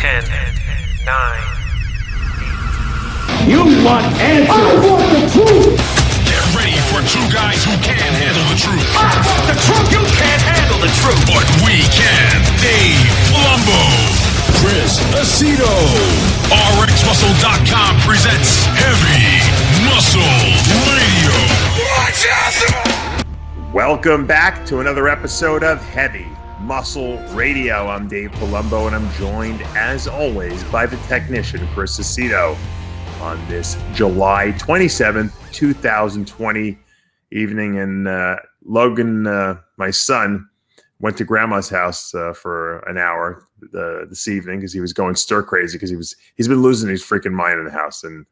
10, 9. You want answers? I want the truth! Get ready for two guys who can't handle the truth. I want the truth! You can't handle the truth! But we can. Dave Palumbo, Chris Aceto. RxMuscle.com presents Heavy Muscle Radio. Watch out! Welcome back to another episode of Heavy Muscle Radio. I'm Dave Palumbo, and I'm joined, as always, by the technician, Chris Aceto, on this July 27th, 2020 evening. And Logan, my son, went to Grandma's house for an hour this evening because he was going stir crazy because he's been losing his freaking mind in the house. And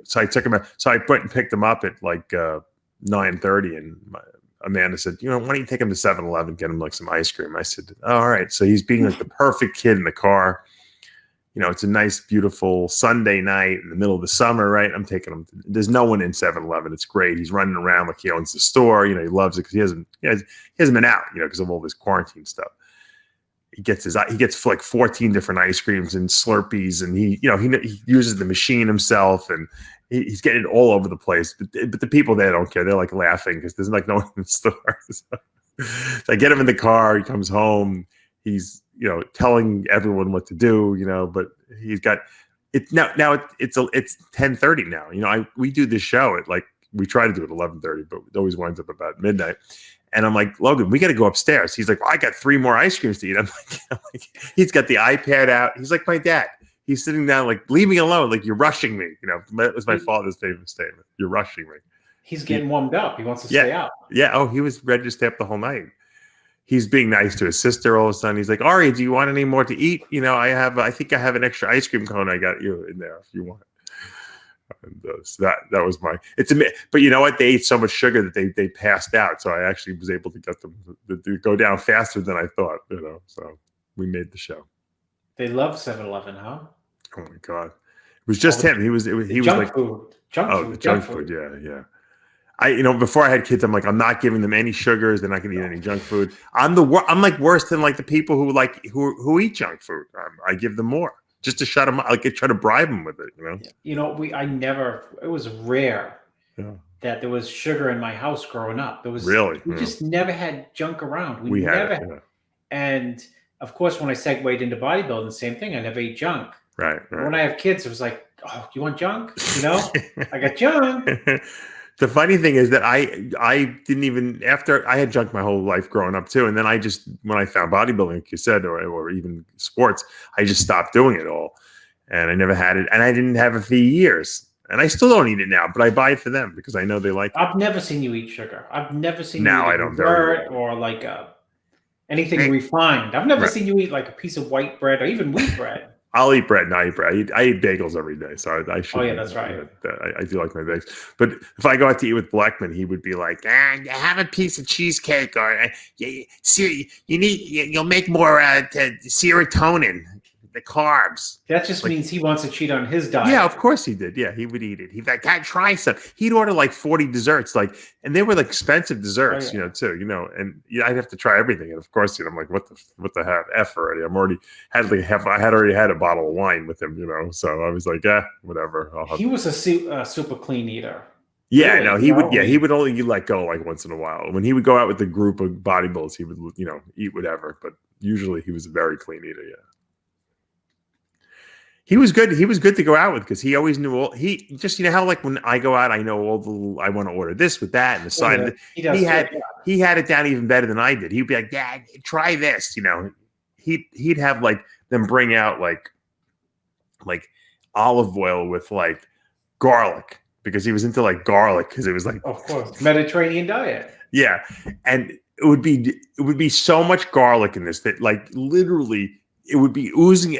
so I took him. So I went and picked him up at like 9:30, and Amanda said, "Why don't you take him to 7-Eleven, get him like some ice cream?" I said, "Oh, all right." So he's being like the perfect kid in the car. It's a nice, beautiful Sunday night in the middle of the summer, right? I'm taking him. There's no one in 7-Eleven. It's great. He's running around like he owns the store. He loves it because he hasn't been out, because of all this quarantine stuff. He gets like 14 different ice creams and Slurpees, and he uses the machine himself, and he's getting it all over the place. But the people there don't care. They're like laughing because there's like no one in the store. So I get him in the car. He comes home. He's telling everyone what to do. But he's got it now. It's 10:30 now. We do this show at we try to do it at 11:30, but it always winds up about midnight. And I'm like, Logan, we got to go upstairs. He's like, well, I got 3 more ice creams to eat. I'm like, he's got the iPad out. He's like my dad. He's sitting down, like, leave me alone. Like, you're rushing me. That was my father's favorite statement. You're rushing me. He's getting warmed up. He wants to stay out. Yeah. Oh, he was ready to stay up the whole night. He's being nice to his sister all of a sudden. He's like, Ari, do you want any more to eat? I think I have an extra ice cream cone I got you in there if you want. And so that was but you know what? They ate so much sugar that they passed out. So I actually was able to get them to go down faster than I thought, so we made the show. They love 7-Eleven, huh? Oh my God. It was just him. He was like food. Junk food. Yeah. Before I had kids, I'm like, I'm not giving them any sugars. They're not going to eat any junk food. I'm like worse than like the people who eat junk food. I give them more just to shut them up. Like I try to bribe them with it. It was rare that there was sugar in my house growing up. We just never had junk around. We never had. And of course, when I segued into bodybuilding, same thing. I never ate junk. Right. When I have kids, it was like, oh, you want junk? I got junk. The funny thing is that I didn't even, after I had junk my whole life growing up too. And then when I found bodybuilding, like you said, or even sports, I just stopped doing it all. And I never had it. And I didn't have it for years. And I still don't eat it now, but I buy it for them because I know they like it. I've never seen you eat sugar. I've never seen you eat dessert or like anything refined. I've never seen you eat like a piece of white bread or even wheat bread. I'll eat bread. No, I eat bread. I eat bagels every day, so I should. Oh yeah, that's right. I do like my bagels. But if I go out to eat with Blackman, he would be like, "Have a piece of cheesecake, or you'll make more serotonin, the carbs." That just means he wants to cheat on his diet. Yeah, of course he did. Yeah, he would eat it. He'd like, "God, try some." He'd order like 40 desserts, and they were like expensive desserts, too. And I'd have to try everything. And of course, I'm like, what the F already? I had already had a bottle of wine with him, So I was like, whatever. He was a super clean eater. Yeah, really? No, he would. Yeah, he would only let go like once in a while. When he would go out with a group of bodybuilders, he would, eat whatever. But usually, he was a very clean eater. Yeah. He was good. He was good to go out with because he always knew all. He just, how like when I go out, I know all the. I want to order this with that and the side. Yeah, he had it down even better than I did. He'd be like, "Dad, try this." He'd have like them bring out like olive oil with like garlic because he was into like garlic because it was like, of course, Mediterranean diet. Yeah, and it would be so much garlic in this that like literally. It would be oozing.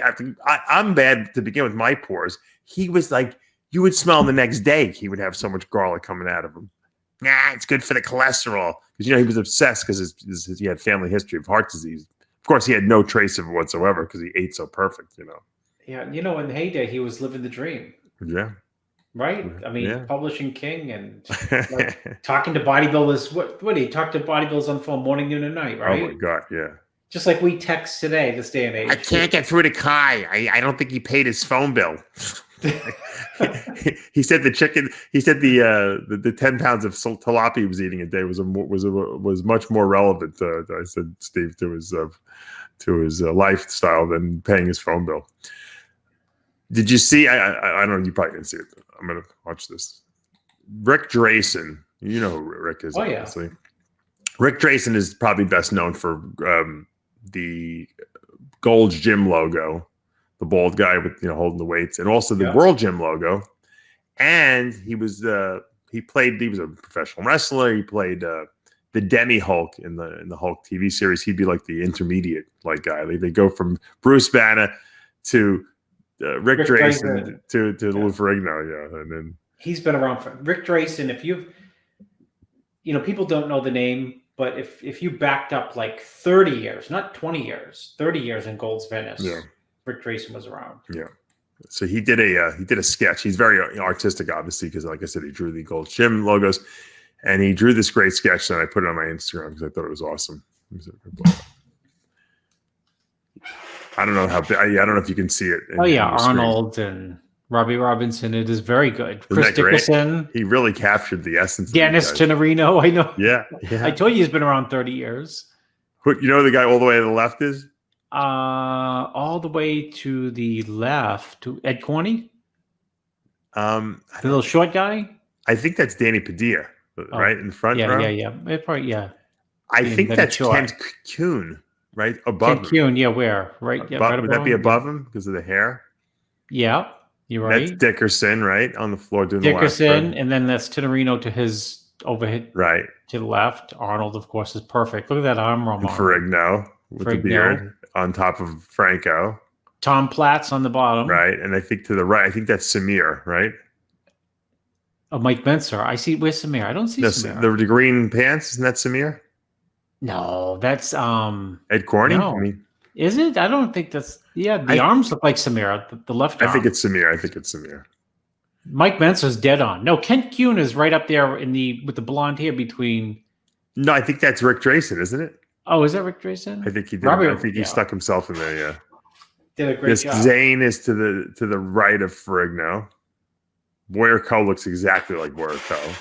I'm bad to begin with my pores. He was like, you would smell the next day. He would have so much garlic coming out of him. It's good for the cholesterol. Because, he was obsessed because he had family history of heart disease. Of course, he had no trace of it whatsoever because he ate so perfect, Yeah, in the heyday, he was living the dream. Yeah. Right? I mean, publishing king and talking to bodybuilders. What do you talk to bodybuilders on phone morning, noon, and night, right? Oh, my God, yeah. Just like we text today, this day and age. I can't get through to Kai. I don't think he paid his phone bill. He said the chicken. He said the 10 pounds of tilapia he was eating a day was much more relevant. I said, Steve, to his lifestyle than paying his phone bill. Did you see? I don't know. You probably didn't see it. I'm gonna watch this. Rick Drayson. You know who Rick is, obviously. Yeah. Rick Drayson is probably best known for the Gold's Gym logo, the bald guy with holding the weights, and also the World Gym logo. And he was a professional wrestler. He played the Demi Hulk in the Hulk TV series. He'd be like the intermediate guy. They go from Bruce Banner to Rick Drayson to Lou Ferrigno, and then he's been around for Rick Drayson. If people don't know the name. But if you backed up like 30 years, not 20 years, 30 years in Gold's Venice, Rick Drayson was around. Yeah. So he did a sketch. He's very artistic, obviously, because like I said, he drew the Gold's Gym logos, and he drew this great sketch, and I put it on my Instagram because I thought it was awesome. I don't know I don't know if you can see it. Arnold and Robbie Robinson. It is very good. Chris Dickerson. He really captured the essence. Dennis Tenorino. I know. Yeah. I told you he's been around 30 years. You know who the guy all the way to the left is? All the way to the left to Ed Corney. The little short guy. I think that's Danny Padilla, right in the front row. Yeah. I think that's Ken Kuhn, right above Ken Kuhn. Where? Right. Yeah. Right would that be above him because of the hair? Yeah. You're right. That's Dickerson, right? On the floor doing Dickerson, and then that's Tenorino to his overhead. Right. To the left. Arnold, of course, is perfect. Look at that arm roll. Ferrigno with the beard on top of Franco. Tom Platz on the bottom. Right. And I think to the right, I think that's Samir, right? Oh, Mike Benser. I see. Where's Samir? I don't see Samir. The green pants, isn't that Samir? No, that's Ed Corney? No. Is it? I don't think that's. Yeah, the arms look like Samir. The left arm. I think it's Samir. Mike Benser's dead on. No, Kent Kuhn is right up there with the blonde hair between. No, I think that's Rick Drayson, isn't it? Oh, is that Rick Drayson? I think he did. He stuck himself in there. Yeah. Did a great job. Zane is to the right of Ferrigno. Boyer Coe looks exactly like Boyer Coe.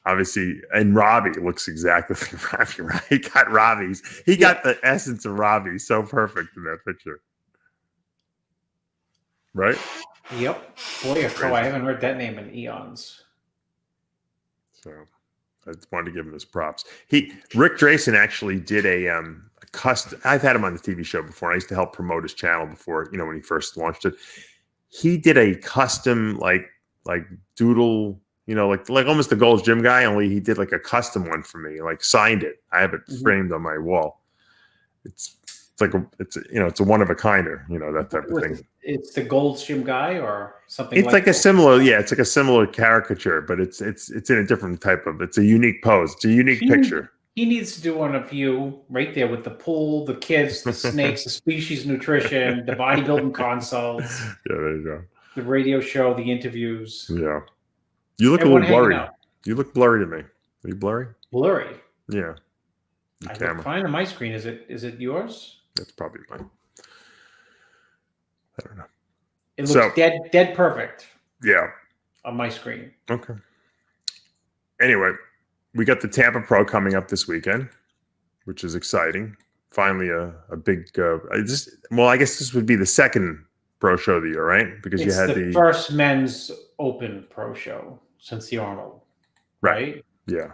Obviously, and Robbie looks exactly like Robbie, right? He got Robbie's. He got the essence of Robbie so perfect in that picture. Right? Yep. Boyer Coe. I haven't heard that name in eons. So I just wanted to give him his props. Rick Drayson actually did a custom. I've had him on the TV show before. I used to help promote his channel before, when he first launched it. He did a custom like doodle. Like almost the Gold's Gym guy, only he did like a custom one for me, like signed it. I have it framed on my wall. It's a one of a kinder, that type of thing. It's the Gold's Gym guy or something. It's like a similar, it's like a similar caricature, but it's in a different type of. It's a unique pose. It's a unique picture. He needs to do one of you right there with the pool, the kids, the snakes, the species nutrition, the bodybuilding consults. Yeah, there you go. The radio show, the interviews. Yeah. You look a little blurry. You look blurry to me. Are you blurry? Blurry? Yeah. I look fine on my screen. Is it yours? That's probably mine. I don't know. It looks dead perfect. Yeah. On my screen. Okay. Anyway, we got the Tampa Pro coming up this weekend, which is exciting. Finally, a big. I guess this would be the second pro show of the year, right? Because you had the first men's open pro show since the Arnold, right? Yeah.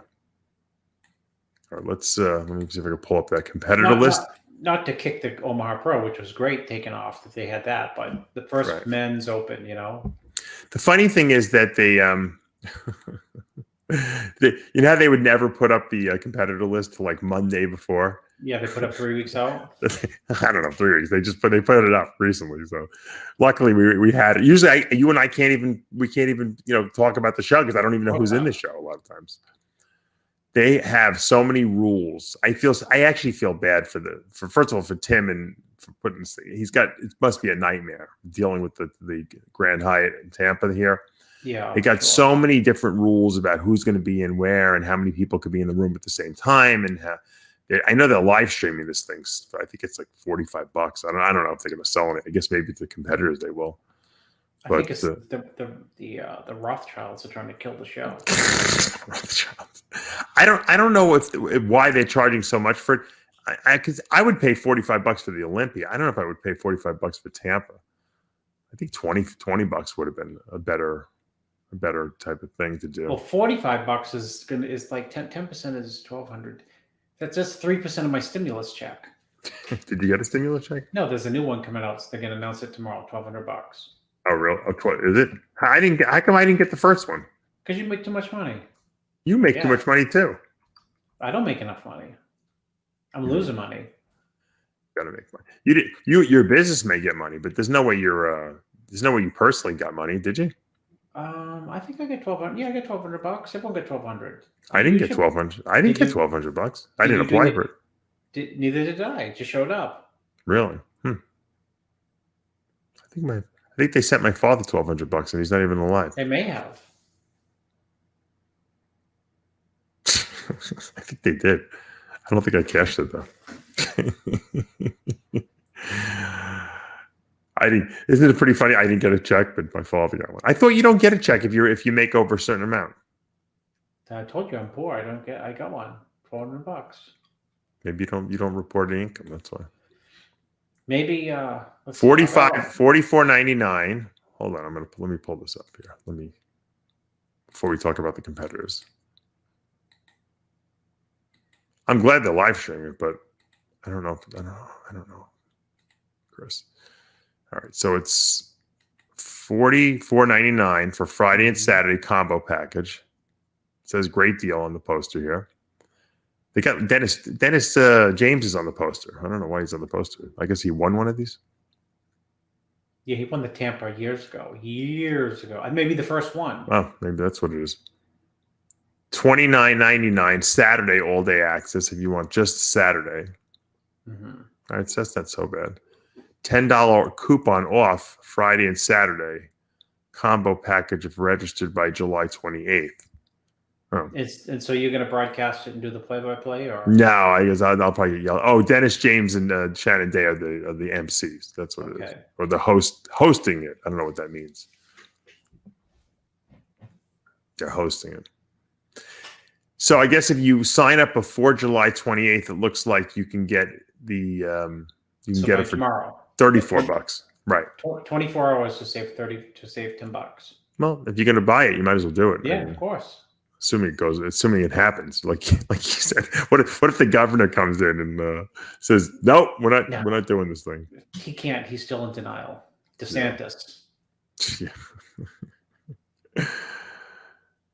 All right, let me see if I can pull up that competitor list. Not to kick the Omaha Pro, which was great taking off that they had that, but the first men's open, The funny thing is that they how they would never put up the competitor list till like Monday before. Yeah, they put up 3 weeks out. I don't know, 3 weeks. They put it up recently. So luckily we had it. Usually you and I can't even talk about the show because I don't even know who's in the show a lot of times. They have so many rules. I actually feel bad for first of all for Tim and for putting this thing. It must be a nightmare dealing with the Grand Hyatt in Tampa here. Yeah. They got so many different rules about who's going to be in where and how many people could be in the room at the same time and I know they're live streaming this thing. So I think it's like $45. I don't know if they're going to sell it. I guess maybe the competitors they will. I think it's the Rothschilds are trying to kill the show. I don't know why they're charging so much for it. Because I would pay $45 for the Olympia. I don't know if I would pay $45 for Tampa. I think $20 would have been a better type of thing to do. Well, $45 is like 10% is $1,200. That's just 3% of my stimulus check. Did you get a stimulus check? No, there's a new one coming out. So they're going to announce it tomorrow. $1,200. Oh, really? Is it? How come I didn't get the first one? Because you make too much money. You make too much money too. I don't make enough money. I'm losing money. Gotta make money. Your business may get money, but there's no way you personally got money, did you? I think I get $1,200. Yeah, I get $1,200. Everyone get $1,200. I didn't get $1,200. I didn't get $1,200. I didn't apply for it. Neither did I. Just showed up. Really? I think they sent my father $1,200, and he's not even alive. They may have. I think they did. I don't think I cashed it though. I didn't. Isn't it pretty funny? I didn't get a check, but my father got one. I thought you don't get a check if you make over a certain amount. I told you I'm poor. I got one. $400. Maybe you don't report any income. That's why. Maybe $44.99. Hold on, let me pull this up here. Before we talk about the competitors. I'm glad they're live streaming it, but I don't know, Chris. All right, so it's $44.99 for Friday and Saturday combo package. It says great deal on the poster here. They got Dennis James is on the poster. I don't know why he's on the poster. I guess he won one of these. Yeah, he won the Tampa years ago. Maybe the first one. Oh, maybe that's what it is. $29.99 Saturday all day access if you want just Saturday. Mm-hmm. All right, so that's not so bad. $10 coupon off Friday and Saturday combo package if registered by July 28th. Oh. And so you're going to broadcast it and do the play-by-play, or no? I guess I'll probably yell. Oh, Dennis James and Shannon Day are the MCs. That's what it is, or the hosting it. I don't know what that means. They're hosting it. So I guess if you sign up before July 28th, it looks like you can get the get it for tomorrow. $34, right? 24 hours to save $10. Well, if you're going to buy it, you might as well do it. Yeah, of course. Assuming it happens, like you said. What if the governor comes in and says, "No, we're not doing this thing"? He can't. He's still in denial. DeSantis. Yeah.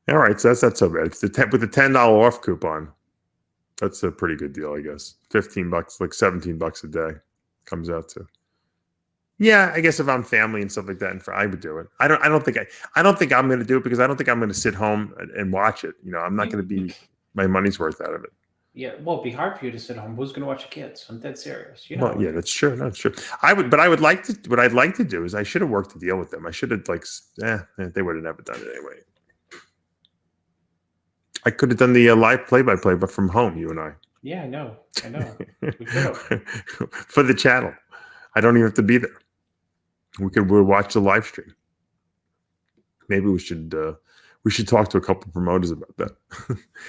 All right, so that's not so bad. It's with the $10 off coupon. That's a pretty good deal, I guess. $15, like $17 a day, comes out to. Yeah, I guess if I'm family and stuff like that, I would do it. I don't think I'm going to do it because I don't think I'm going to sit home and watch it. I'm not going to be my money's worth out of it. Yeah, well, it'd be hard for you to sit home. Who's going to watch your kids? I'm dead serious. Well, yeah, that's true. That's true. What I'd like to do is I should have worked a deal with them. I should have they would have never done it anyway. I could have done the live play-by-play, but from home, you and I. Yeah, I know. We could have. For the channel. I don't even have to be there. We'll watch the live stream. Maybe we should talk to a couple of promoters about that.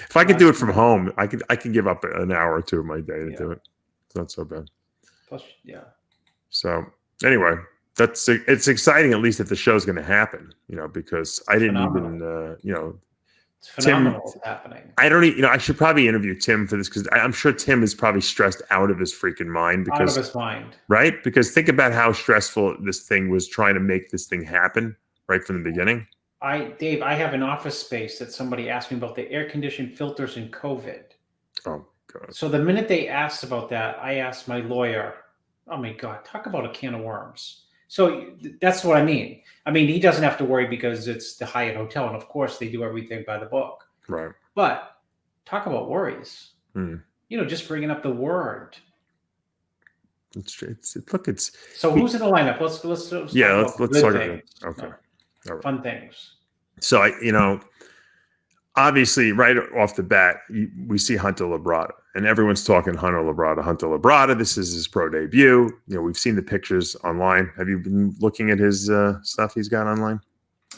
If I could do it from home, I could give up an hour or two of my day to do it. It's not so bad. Plus, yeah. So anyway, it's exciting at least that the show's going to happen. Because I didn't even It's phenomenal what's happening. I should probably interview Tim for this because I'm sure Tim is probably stressed out of his freaking mind. Out of his mind. Right? Because think about how stressful this thing was trying to make this thing happen right from the beginning. Dave, I have an office space that somebody asked me about the air conditioned filters in COVID. Oh, God. So the minute they asked about that, I asked my lawyer, oh my God, talk about a can of worms. So that's what I mean. He doesn't have to worry because it's the Hyatt Hotel. And of course, they do everything by the book. Right. But talk about worries. Just bringing up the word. So who's in the lineup? Let's talk about it. Okay. All right. Fun things. So, obviously, right off the bat, we see Hunter Labrada. and everyone's talking Hunter Labrada. This is his pro debut. You know, we've seen the pictures online. Have you been looking at his stuff he's got online?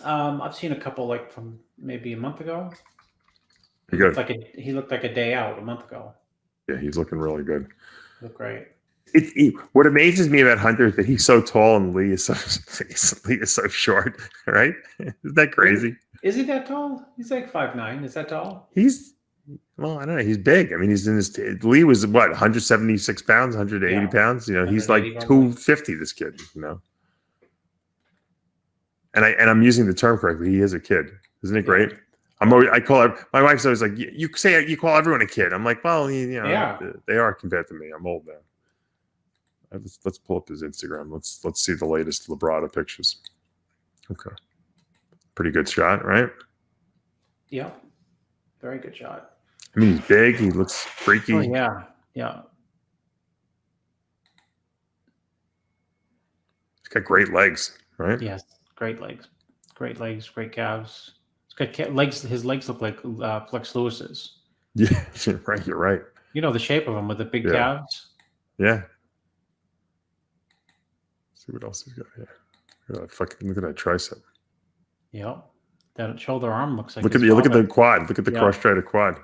I've seen a couple like from maybe a month ago. He looked like a day out a month ago. Yeah, he's looking really good. Look great. What amazes me about Hunter is that he's so tall and Lee is so short, right? Isn't that crazy? Is he that tall? He's like 5'9". Is that tall? Well, I don't know. He's big. I mean, Lee was what, 176 pounds, 180 pounds. You know, he's like 250. This kid, you know. And I'm using the term correctly. He is a kid. Isn't it great? I call her. My wife's always like, you call everyone a kid. I'm like, well, you know, they are compared to me. I'm old now. Let's pull up his Instagram. Let's see the latest Labrada pictures. Okay, pretty good shot, right? Yeah, very good shot. I mean, he's big. He looks freaky. Oh, yeah. He's got great legs, right? Yes, great legs, great calves. He's got legs. His legs look like Flex Lewis's. Yeah, right. You're right. You know the shape of him with the big calves. Yeah. Let's see what else he's got here. Look at that tricep. Yeah, that shoulder arm looks like. Look at the quad. Look at the cross-striated quad.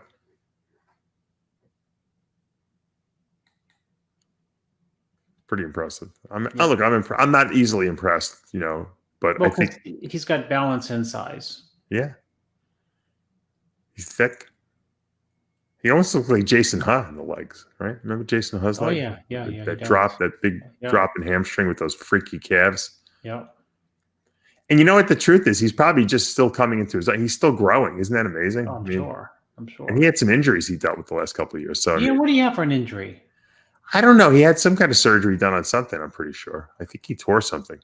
Pretty impressive. I'm not easily impressed, you know, but I think he's got balance and size. Yeah, he's thick. He almost looks like Jason Ha in the legs, right? Remember Jason Ha's leg? Oh yeah. That big drop in hamstring with those freaky calves. Yeah. And you know what the truth is? He's probably just still coming into his. He's still growing. Isn't that amazing? Oh, I'm sure. And he had some injuries he dealt with the last couple of years. So what do you have for an injury? I don't know. He had some kind of surgery done on something. I'm pretty sure. I think he tore something.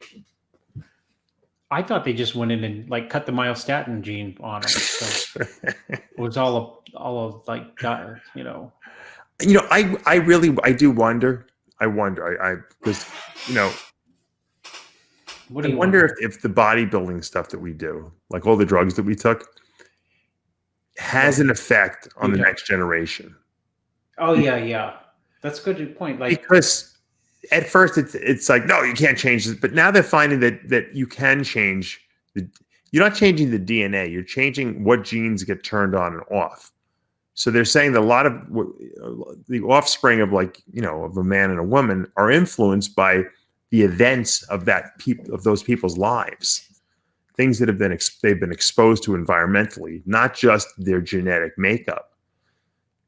I thought they just went in and like cut the myostatin gene on him. So it was all of like, you know. You know, I do wonder. Because, you know, I wonder if the bodybuilding stuff that we do, like all the drugs that we took, has an effect on the next generation. Oh yeah. That's a good point. Like, because at first it's like, no, you can't change this, but now they're finding that you can change you're not changing the DNA, you're changing what genes get turned on and off. So they're saying that a lot of the offspring of, like, you know, of a man and a woman are influenced by the events of those people's lives, things that they've been exposed to environmentally, not just their genetic makeup.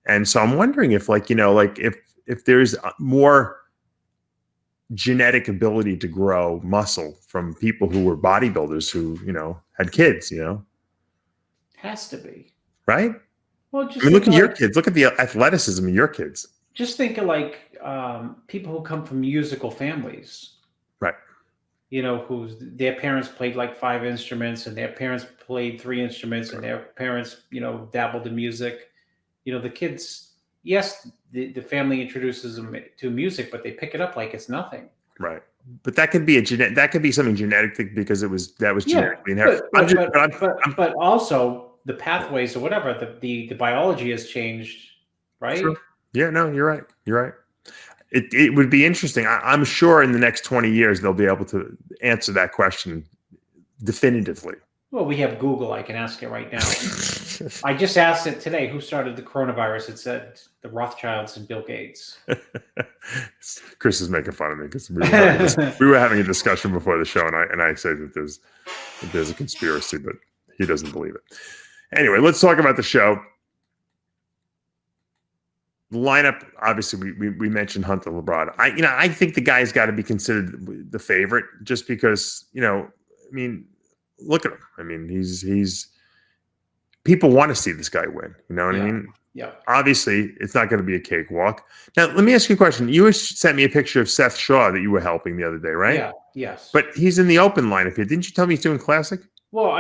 And so I'm wondering if, like, you know, like if there's more genetic ability to grow muscle from people who were bodybuilders who, you know, had kids, you know, has to be, right? Well, just look at your kids. Look at the athleticism of your kids. Just think of like people who come from musical families, right? You know, their parents played like 5 instruments, and their parents played 3 instruments, and their parents, you know, dabbled in music. You know, the kids, yes, the family introduces them to music, but they pick it up like it's nothing. Right. But that could be that could be something genetic because that was genetically inherited. But also the pathways or whatever, the biology has changed, right? Sure. Yeah, no, you're right. You're right. It would be interesting. I'm sure in the next 20 years they'll be able to answer that question definitively. Well, we have Google. I can ask it right now. I just asked it today. Who started the coronavirus? It said the Rothschilds and Bill Gates. Chris is making fun of me because we were having a discussion before the show, and I say that there's a conspiracy, but he doesn't believe it. Anyway, let's talk about the show. The lineup, obviously, we mentioned Hunter Labrada. I think the guy's got to be considered the favorite, just because, you know, I mean, look at him. I mean, he's people want to see this guy win. You know what I mean? Yeah. Obviously, it's not going to be a cakewalk. Now, let me ask you a question. You sent me a picture of Seth Shaw that you were helping the other day, right? Yeah. Yes. But he's in the open lineup here. Didn't you tell me he's doing classic? Well,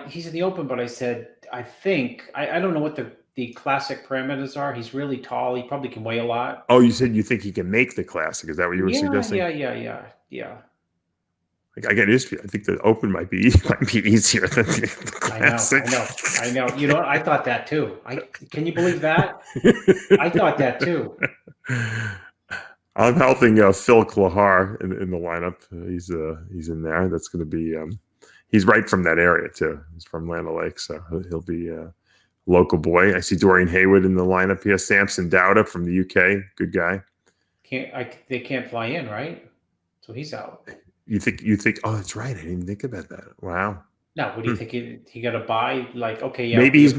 he's in the open, but I said I think I don't know what the classic parameters are. He's really tall. He probably can weigh a lot. Oh, you said you think he can make the classic. Is that what you were suggesting? Yeah. I get used to it. I think the Open might be easier than the Classic. I know. You know what? I thought that too. Can you believe that? I thought that too. I'm helping Phil Klahar in the lineup. He's in there. That's going to be. He's right from that area too. He's from Land O'Lakes, so he'll be a local boy. I see Dorian Haywood in the lineup here. Samson Dowda from the UK, good guy. They can't fly in, right? So he's out. You think? Oh, that's right. I didn't even think about that. Wow. No, what do you think? He got to buy? Like, okay, yeah. Maybe he's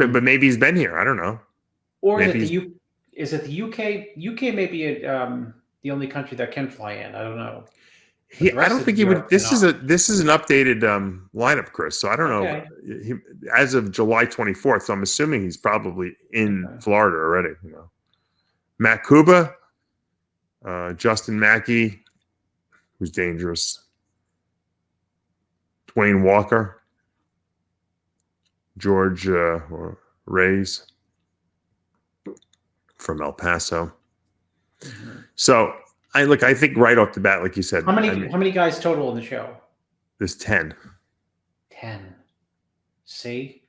been here. I don't know. Or is it the UK? UK may be the only country that can fly in. I don't know. I don't think he would. This is an updated lineup, Chris. So I don't know. As of July 24th, so I'm assuming he's probably in Florida already. You know, Matt Kuba, Justin Mackey, who's dangerous. Dwayne Walker, George Reyes from El Paso. Mm-hmm. So I think right off the bat, like you said, how many guys total in the show? There's 10. 10. See,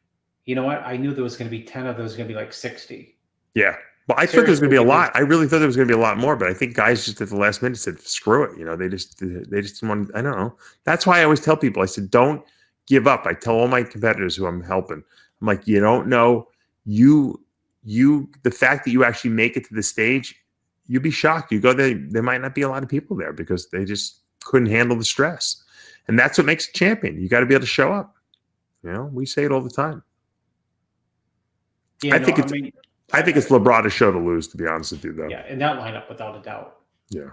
you know what? I knew there was going to be 10 of those. Going to be like 60. Yeah, but I thought there was going to be a lot. I really thought there was going to be a lot more, but I think guys just at the last minute said, "Screw it." You know, they just didn't want. I don't know. That's why I always tell people. I said, "Don't give up." I tell all my competitors who I'm helping. I'm like, you don't know. The fact that you actually make it to the stage, you'd be shocked. You go there, there might not be a lot of people there because they just couldn't handle the stress. And that's what makes a champion. You got to be able to show up. You know, we say it all the time. Yeah, I think it's Labrada's show to lose, to be honest with you, though. Yeah, in that lineup, without a doubt. Yeah.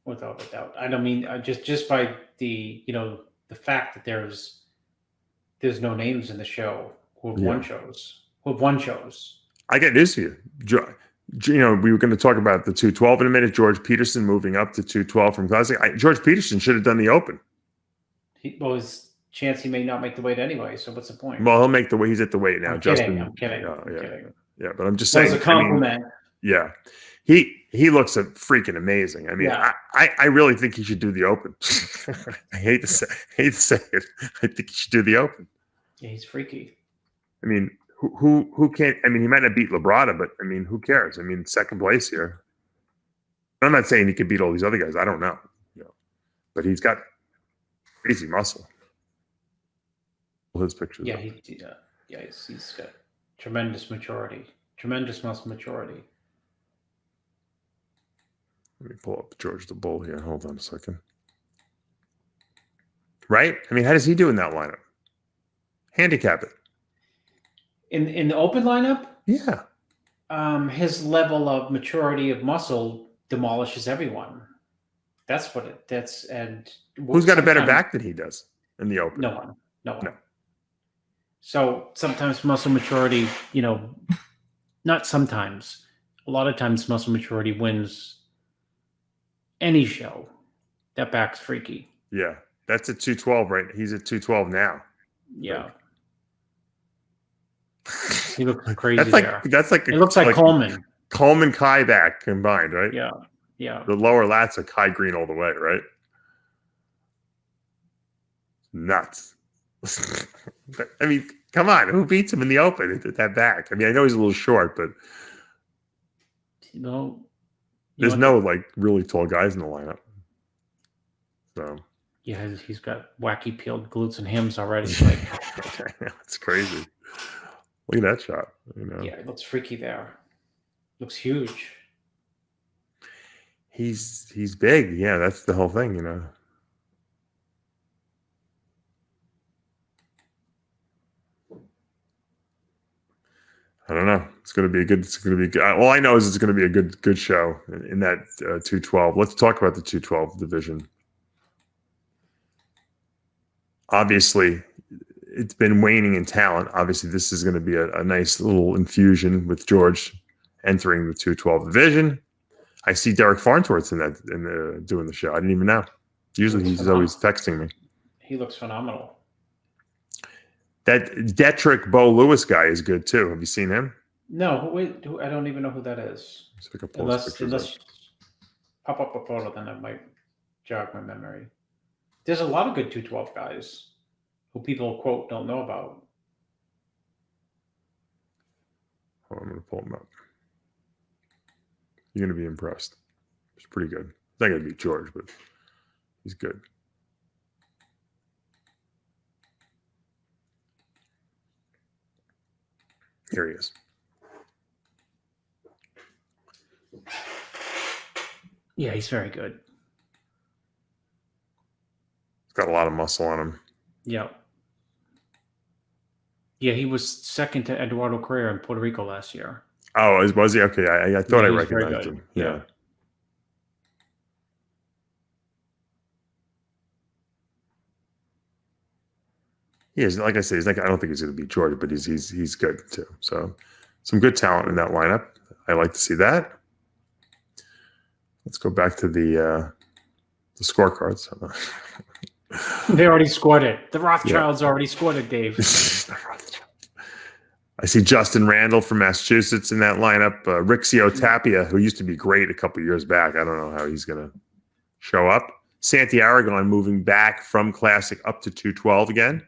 Without a doubt. I don't mean just by the fact that there's no names in the show who have won shows. I get news for you. We were going to talk about the 212 in a minute. George Peterson moving up to 212 from Classic. George Peterson should have done the Open. His chance he may not make the weight anyway. So what's the point? Well, he'll make the weight. He's at the weight now. I'm kidding. I'm kidding. Yeah, but I'm just saying. That was a compliment. Yeah, he looks freaking amazing. I mean, I really think he should do the Open. I hate to say it. I think he should do the Open. Yeah, he's freaky. I mean, who can't? I mean, he might not beat Labrada, but I mean, who cares? I mean, second place here. I'm not saying he can beat all these other guys. I don't know, but he's got crazy muscle. His pictures. Yeah, he's got tremendous maturity, tremendous muscle maturity. Let me pull up George the Bull here. Hold on a second. Right? I mean, how does he do in that lineup? Handicap it. In the Open lineup? Yeah. His level of maturity of muscle demolishes everyone. And who's got a better back than he does in the Open? No one. No. So sometimes muscle maturity, not sometimes. A lot of times muscle maturity wins any show. That back's freaky. Yeah. That's at 212, right? He's at 212 now. Yeah. He looks crazy there. It looks like Coleman. Coleman Kai back combined, right? Yeah. Yeah. The lower lats are Kai Green all the way, right? Nuts. I mean, come on. Who beats him in the Open at that back? I mean, I know he's a little short, but there's no really tall guys in the lineup. So yeah, he's got wacky peeled glutes and hams already. It's crazy. Look at that shot. Yeah, it looks freaky there. Looks huge. He's big. Yeah, that's the whole thing, I don't know. It's going to be good. All I know is it's going to be a good show in that 212. Let's talk about the 212 division. Obviously, it's been waning in talent. Obviously, this is going to be a nice little infusion with George entering the 212 division. I see Derek Farnsworth's doing the show. I didn't even know. Usually, he's always texting me. He looks phenomenal. That Detrick Bo Lewis guy is good too. Have you seen him? No, I don't even know who that is. Unless pop up a photo, then it might jog my memory. There's a lot of good 212 guys who people, quote, don't know about. Oh, I'm going to pull him up. You're going to be impressed. He's pretty good. He's not going to beat George, but he's good. Here he is. Yeah, he's very good. He's got a lot of muscle on him. Yeah. Yeah, he was second to Eduardo Correa in Puerto Rico last year. Oh, was he? Okay, I thought I recognized him. Yeah. He is, like I said, I don't think he's going to beat George, but he's good too. So some good talent in that lineup. I like to see that. Let's go back to the scorecards. They already scored it. The Rothschilds already scored it, Dave. I see Justin Randall from Massachusetts in that lineup. Rixio Tapia, who used to be great a couple years back. I don't know how he's going to show up. Santi Aragon moving back from Classic up to 212 again.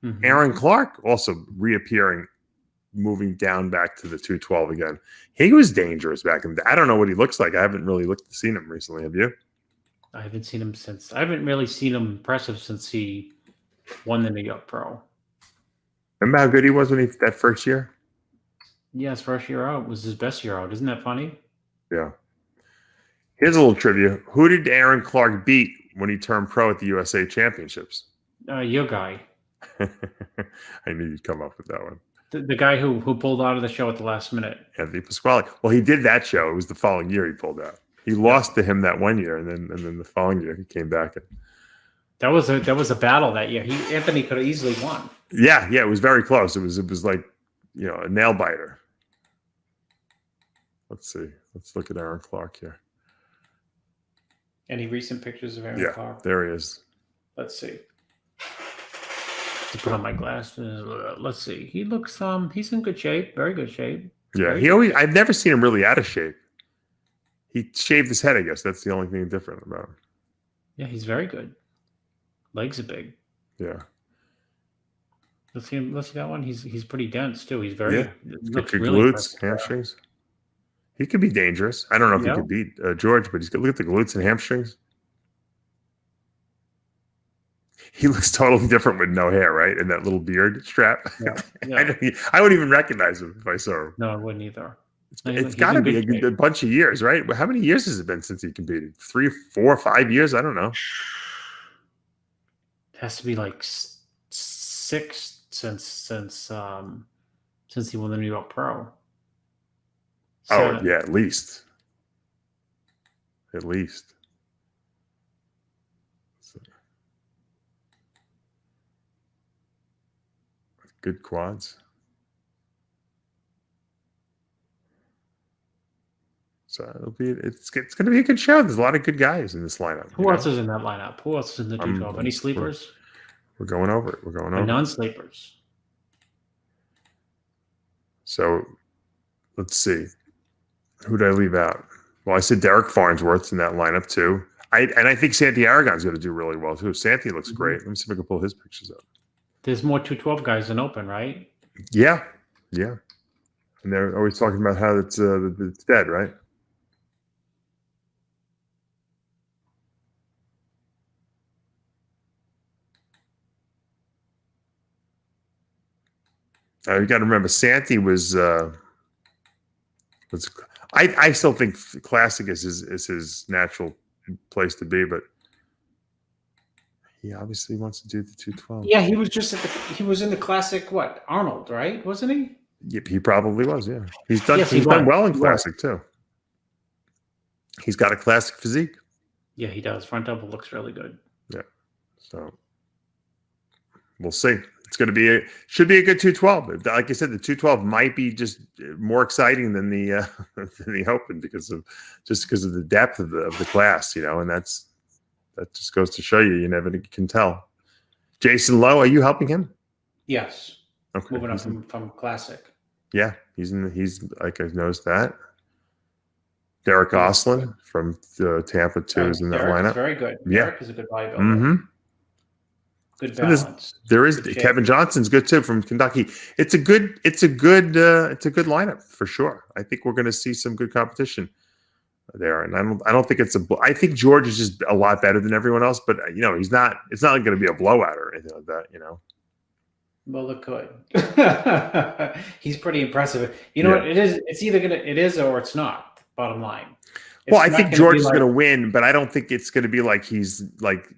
Mm-hmm. Aaron Clark also reappearing, moving down back to the 212 again. He was dangerous back in the day. I don't know what he looks like. I haven't really seen him recently. Have you? I haven't seen him since. I haven't really seen him impressive since he won the New York Pro. Remember how good he was when that first year? Yeah, his first year out was his best year out. Isn't that funny? Yeah. Here's a little trivia. Who did Aaron Clark beat when he turned pro at the USA Championships? Your guy. I knew you'd come up with that one. The guy who pulled out of the show at the last minute. Anthony Pasquale. Well, he did that show. It was the following year he pulled out. He lost to him that one year, and then the following year he came back. That was a battle that year. Anthony could have easily won. Yeah, it was very close. It was like, a nail biter. Let's see. Let's look at Aaron Clark here. Any recent pictures of Aaron Clark? Yeah, there he is. Let's see. To put on my glasses. Let's see. He looks he's in good shape, very good shape. Yeah, I've never seen him really out of shape. He shaved his head, I guess. That's the only thing different about him. Yeah, he's very good. Legs are big. Yeah. Let's see that one. He's pretty dense too. He's very looks good really glutes, hamstrings. He could be dangerous. I don't know if he could beat George, but look at the glutes and hamstrings. He looks totally different with no hair, right? And that little beard strap. Yeah. I wouldn't even recognize him if I saw him. No, I wouldn't either. It's got to be a bunch of years, right? How many years has it been since he competed? 3, 4, 5 years? I don't know. It has to be like 6 since he won the New York Pro. 7. Oh yeah, at least. Good quads. So it's going to be a good show. There's a lot of good guys in this lineup. Who else is in that lineup? Who else is in the 212? Any sleepers? We're going over it. Non-sleepers. So let's see. Who did I leave out? Well, I said Derek Farnsworth's in that lineup too. I think Santi Aragon's going to do really well too. Santi looks great. Let me see if I can pull his pictures up. There's more 212 guys than open, right? Yeah. And they're always talking about how it's dead, right? You got to remember, Santi was. I still think Classic is his natural place to be, but he obviously wants to do the 212. Yeah, he was he was in the Classic. What, Arnold? Right? Wasn't he? Yep, he probably was. Yeah, he's done well in Classic too. He's got a Classic physique. Yeah, he does. Front double looks really good. Yeah, so we'll see. It's going to should be a good 212. Like I said, the 212 might be just more exciting than the Open because of the depth of the class, and that just goes to show you never can tell. Jason Lowe, are you helping him? Yes. Okay. Moving up from Classic. Yeah, he's like I noticed that. Derek Oslin from Tampa too is in that lineup. Very good. Yeah. Derek is a good bodybuilder. Mm-hmm. good balance. There is Kevin Johnson's good too from Kentucky. It's a good lineup for sure. I think we're going to see some good competition there, and I don't think I think George is just a lot better than everyone else, but he's not. It's not going to be a blowout or anything like that. Well, it could. He's pretty impressive. What it is? It's either it is or it's not. Bottom line. I think George is going to win, but I don't think it's going to be like he's like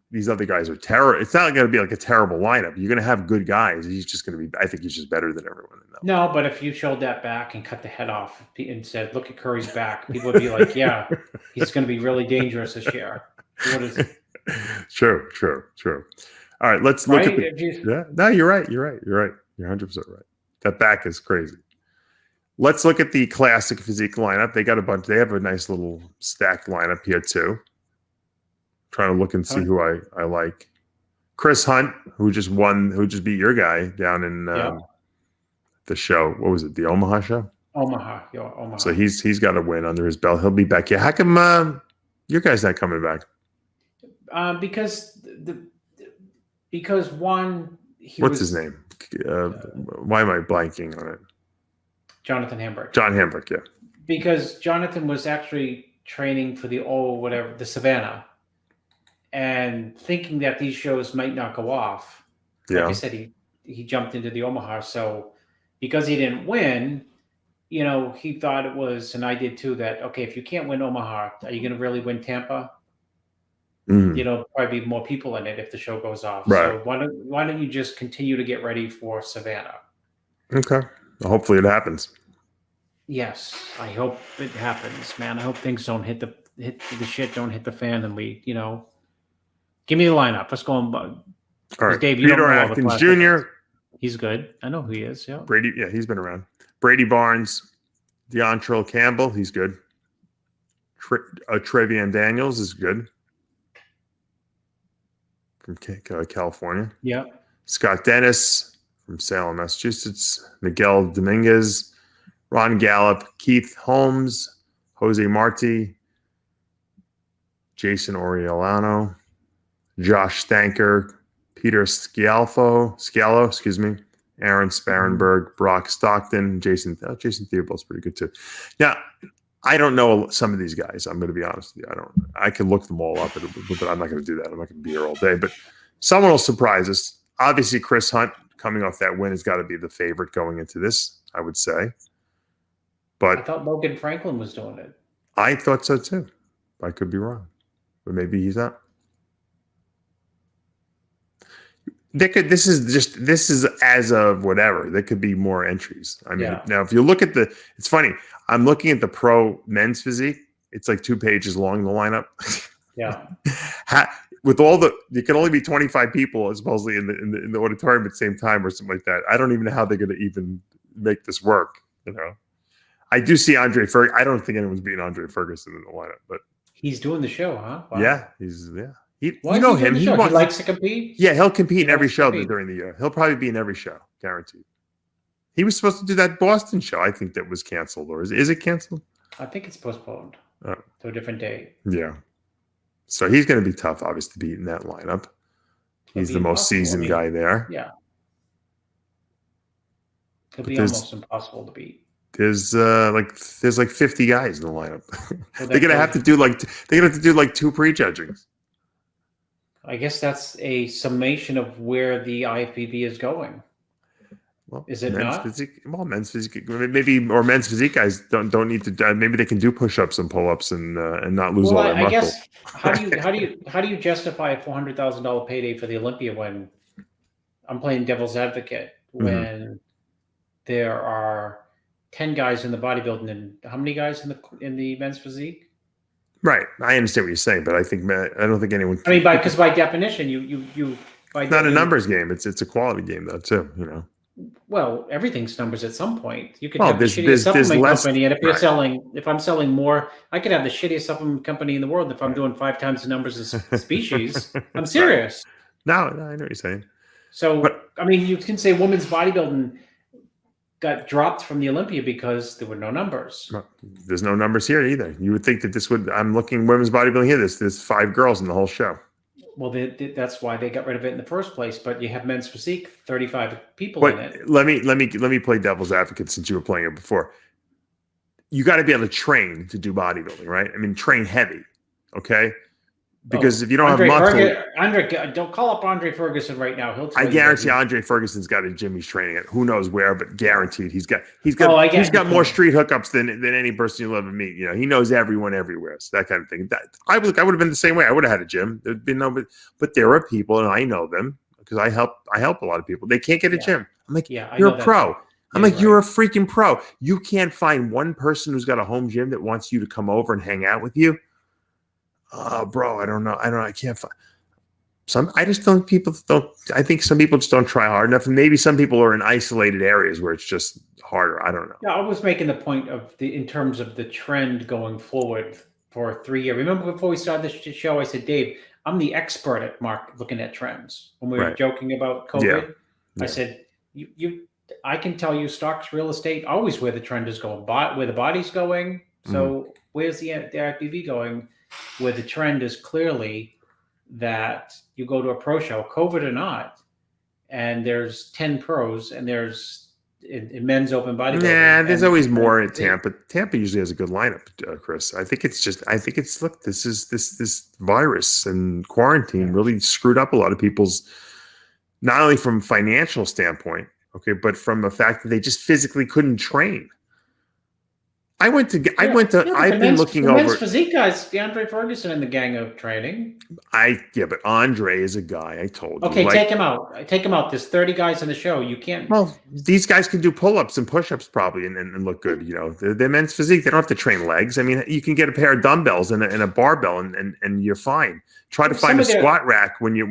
these other guys are terrible. It's not going to be like a terrible lineup. You're going to have good guys. He's just going to be. I think he's just better than everyone. No, but if you showed that back and cut the head off and said, "Look at Curry's back," people would be like, "Yeah, he's going to be really dangerous this year." What is it? True. All right, let's look at No, you're right. You're 100% right. That back is crazy. Let's look at the classic physique lineup. They got a bunch. They have a nice little stacked lineup here too. Trying to look and see who I like. Chris Hunt, who just beat your guy down in the show. What was it? The Omaha show? Omaha. So he's got a win under his belt. He'll be back. Yeah. How come your guy's not coming back? Because one. What's his name? Why am I blanking on it? Jonathan Hamburg. John Hamburg, yeah. Because Jonathan was actually training for the Savannah, and thinking that these shows might not go off. Like I said, he jumped into the Omaha. So because he didn't win, he thought it was, and I did too, that, okay, if you can't win Omaha, are you going to really win Tampa? Probably be more people in it if the show goes off. Right. So why don't you just continue to get ready for Savannah? Okay. Well, hopefully it happens. Yes, I hope it happens, man. I hope things don't hit the shit don't hit the fan, and we, give me the lineup. Let's go on. All right. Dave, you Peter Atkins Jr. He's good. I know who he is. Yeah. Brady. Yeah, he's been around. Brady Barnes, DeAntrell Campbell. He's good. Trevian Daniels is good. From California. Yeah. Scott Dennis from Salem, Massachusetts. Miguel Dominguez. Ron Gallup. Keith Holmes. Jose Marti. Jason Oriolano. Josh Stanker. Peter Sciallo, Aaron Sparenberg, Brock Stockton, Jason Theobald's pretty good too. Now, I don't know some of these guys. I'm going to be honest with you. I can look them all up, but I'm not going to do that. I'm not going to be here all day. But someone will surprise us. Obviously, Chris Hunt, coming off that win, has got to be the favorite going into this, I would say. But I thought Logan Franklin was doing it. I thought so too. I could be wrong, but maybe he's not. This is as of whatever. There could be more entries. I mean, Now if you look at it's funny. I'm looking at the pro men's physique. It's like 2 pages long, the lineup. Yeah. With you can only be 25 people supposedly in the auditorium at the same time or something like that. I don't even know how they're going to even make this work. I do see Andre Ferguson. I don't think anyone's beating Andre Ferguson in the lineup, but he's doing the show, huh? Wow. Yeah, you Why know is he him. doing the show? He likes to compete. Yeah, he'll compete in every show during the year. He'll probably be in every show, guaranteed. He was supposed to do that Boston show. I think that was canceled, or is it canceled? I think it's postponed to a different day. Yeah. So he's going to be tough, obviously, to beat in that lineup. He's the most seasoned guy there. Yeah. It'll be almost impossible to beat. There's like 50 guys in the lineup. They're gonna have to do like 2 prejudgings. I guess that's a summation of where the IFBB is going. Well, is it not? Men's physique, men's physique guys don't need to. Maybe they can do push-ups and pull-ups and not lose all their muscle. I guess how do you justify a $400,000 payday for the Olympia when I'm playing devil's advocate when there are 10 guys in the bodybuilding and how many guys in the men's physique? Right, I understand what you're saying, but I don't think anyone. I mean, because by definition, it's not a numbers game. It's a quality game though too. Well, everything's numbers at some point. You could have the shittiest supplement company, and if I'm selling more, I could have the shittiest supplement company in the world if I'm doing 5 times the numbers of species. I'm serious. No, I know what you're saying. So, I mean, you can say women's bodybuilding got dropped from the Olympia because there were no numbers. There's no numbers here either. You would think that I'm looking women's bodybuilding here. There's 5 girls in the whole show. Well, that's why they got rid of it in the first place. But you have Men's Physique, 35 people But in it. let me play devil's advocate since you were playing it before. You got to be able to train to do bodybuilding, right? I mean, train heavy, okay? Because if you don't have muscle, Andre, don't call up Andre Ferguson right now. He'll tell I you guarantee Andre Ferguson's got a gym he's training at. Who knows where, but guaranteed he's got more street hookups than any person you'll ever meet. You know, he knows everyone everywhere. So that kind of thing. I would have been the same way. I would have had a gym. There'd been but there are people, and I know them because I help a lot of people. They can't get a gym. I'm like, you're a pro. I'm like, you're a freaking pro. You can't find one person who's got a home gym that wants you to come over and hang out with you. Bro, I don't know. I can't find some. I just don't. I think some people just don't try hard enough, and maybe some people are in isolated areas where it's just harder. I don't know. Yeah, I was making the point of in terms of the trend going forward for 3 years. Remember before we started this show, I said, Dave, I'm the expert at looking at trends. When we were joking about COVID, I said, I can tell you stocks, real estate, always where the trend is going, where the body's going. So where's the IPV going? Where the trend is clearly that you go to a pro show, COVID or not, and there's 10 pros, and there's in men's open bodybuilding. Yeah, there's always more at Tampa. Tampa usually has a good lineup, Chris. I think it's look, this virus and quarantine really screwed up a lot of people's, not only from financial standpoint, okay, but from the fact that they just physically couldn't train. I've been looking over. Men's Physique guys, Andre Ferguson in the gang of training. But Andre is a guy. I told you. Okay, take him out. Take him out. There's 30 guys on the show. You can't. Well, these guys can do pull-ups and push-ups probably and look good. You know, they're Men's Physique. They don't have to train legs. I mean, you can get a pair of dumbbells and a barbell and you're fine. Try to find a squat rack when you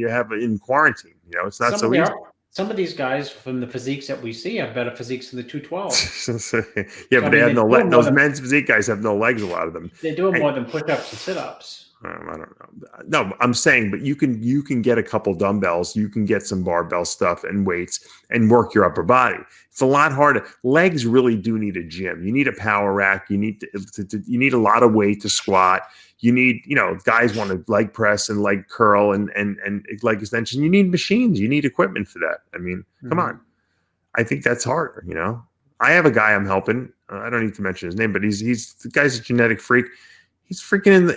have in quarantine. You know, it's not so easy. Some of these guys from the physiques that we see have better physiques than the 212. Yeah, but they have no legs. Those Men's Physique guys have no legs, a lot of them. They're doing more than push-ups and sit-ups. I don't know. No, I'm saying, but you can get a couple dumbbells, you can get some barbell stuff and weights and work your upper body. It's a lot harder. Legs really do need a gym. You need a power rack. You need a lot of weight to squat. You need, guys want to leg press and leg curl and leg extension. You need machines. You need equipment for that. I mean, come on. I think that's harder. I have a guy I'm helping. I don't need to mention his name, but he's the guy's a genetic freak. He's freaking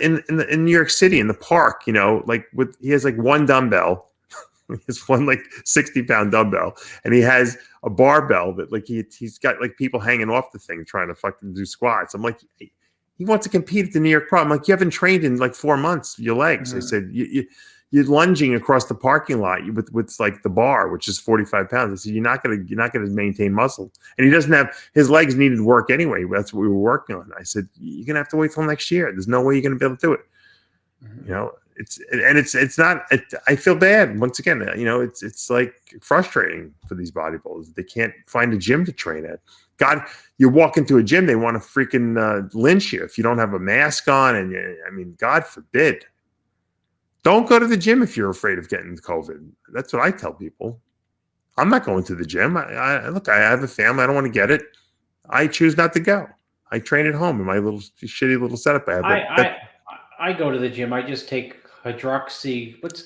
in New York City in the park. He has like one dumbbell. He has one like 60-pound dumbbell, and he has a barbell that like he's got like people hanging off the thing trying to fucking do squats. I'm like, he wants to compete at the New York Pro. I'm like, you haven't trained in like 4 months, your legs. I said, you're lunging across the parking lot with like the bar, which is 45 pounds. I said, you're not gonna maintain muscle. And he doesn't have, his legs needed work anyway. That's what we were working on. I said, you're gonna have to wait till next year. There's no way you're gonna be able to do it. It's not. I feel bad once again. It's like frustrating for these bodybuilders. They can't find a gym to train at. God, you walk into a gym, they want to freaking lynch you if you don't have a mask on. And God forbid. Don't go to the gym if you're afraid of getting COVID. That's what I tell people. I'm not going to the gym. Look, I have a family. I don't want to get it. I choose not to go. I train at home in my little shitty little setup I have. I go to the gym. I just take hydroxy. What's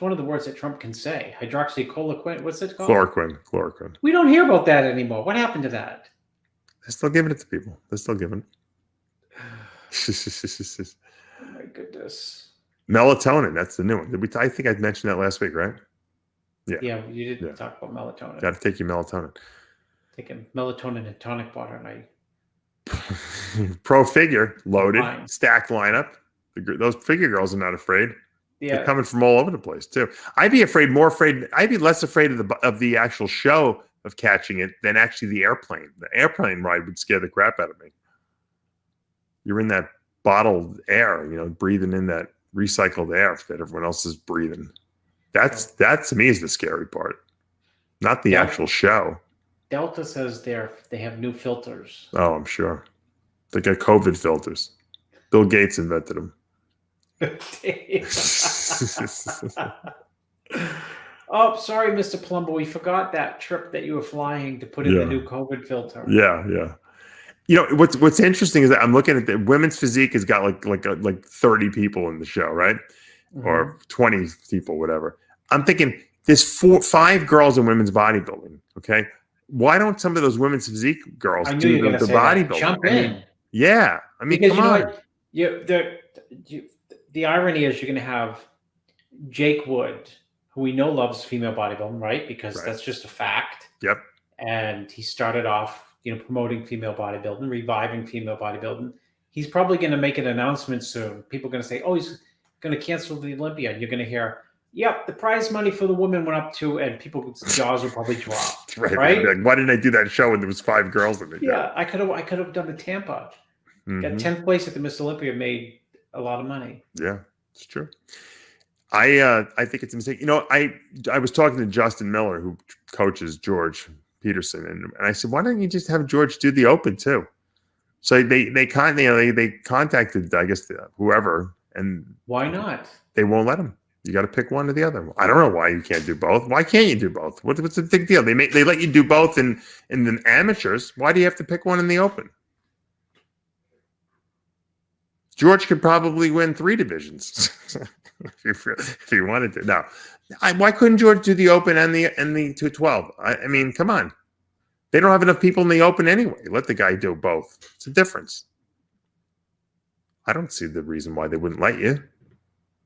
one of the words that Trump can say? Hydroxychloroquine. What's it called? Chloroquine. We don't hear about that anymore. What happened to that? They're still giving it to people. They're still giving it. Oh my goodness. Melatonin. That's the new one. I think I mentioned that last week, right? Yeah. Yeah, you did talk about melatonin. Got to take your melatonin. Taking melatonin and tonic water, and Pro figure loaded, stacked lineup. Those figure girls are not afraid. Yeah. They're coming from all over the place too. I'd be less afraid of the actual show of catching it than actually the airplane. The airplane ride would scare the crap out of me. You're in that bottled air, breathing in that recycled air that everyone else is breathing. That to me is the scary part, not the actual show. Delta says they have new filters. Oh, I'm sure. They got COVID filters. Bill Gates invented them. Oh, sorry, Mr. Palumbo. We forgot that trip that you were flying to put in the new COVID filter. Yeah. What's interesting is that I'm looking at the Women's Physique has got like 30 people in the show, right? or 20 people, whatever. I'm thinking there's 5 girls in women's bodybuilding. Okay. Why don't some of those women's physique girls do the bodybuilding? Jump in. Yeah. I mean, because come on. What? The irony is you're going to have Jake Wood, who we know loves female bodybuilding, right? Because that's just a fact. Yep. And he started off, promoting female bodybuilding, reviving female bodybuilding. He's probably going to make an announcement soon. People are going to say, oh, he's going to cancel the Olympia. And you're going to hear, yep, the prize money for the women went up too, and people's jaws will probably drop. Right? Like, why didn't I do that show when there was 5 girls in it? Yeah, I could have done the Tampa. Got 10th place at the Miss Olympia, made a lot of money. Yeah, it's true. I think it's a mistake. I was talking to Justin Miller, who coaches George Peterson, and I said, why don't you just have George do the Open too? So they contacted, I guess, whoever, and why not? They won't let him. You got to pick one or the other. I don't know why you can't do both. Why can't you do both? What's the big deal? They let you do both in the amateurs. Why do you have to pick one in the Open? George could probably win 3 divisions if he wanted to. No, why couldn't George do the Open and the 212? I mean, come on. They don't have enough people in the Open anyway. Let the guy do both. It's a difference. I don't see the reason why they wouldn't let you.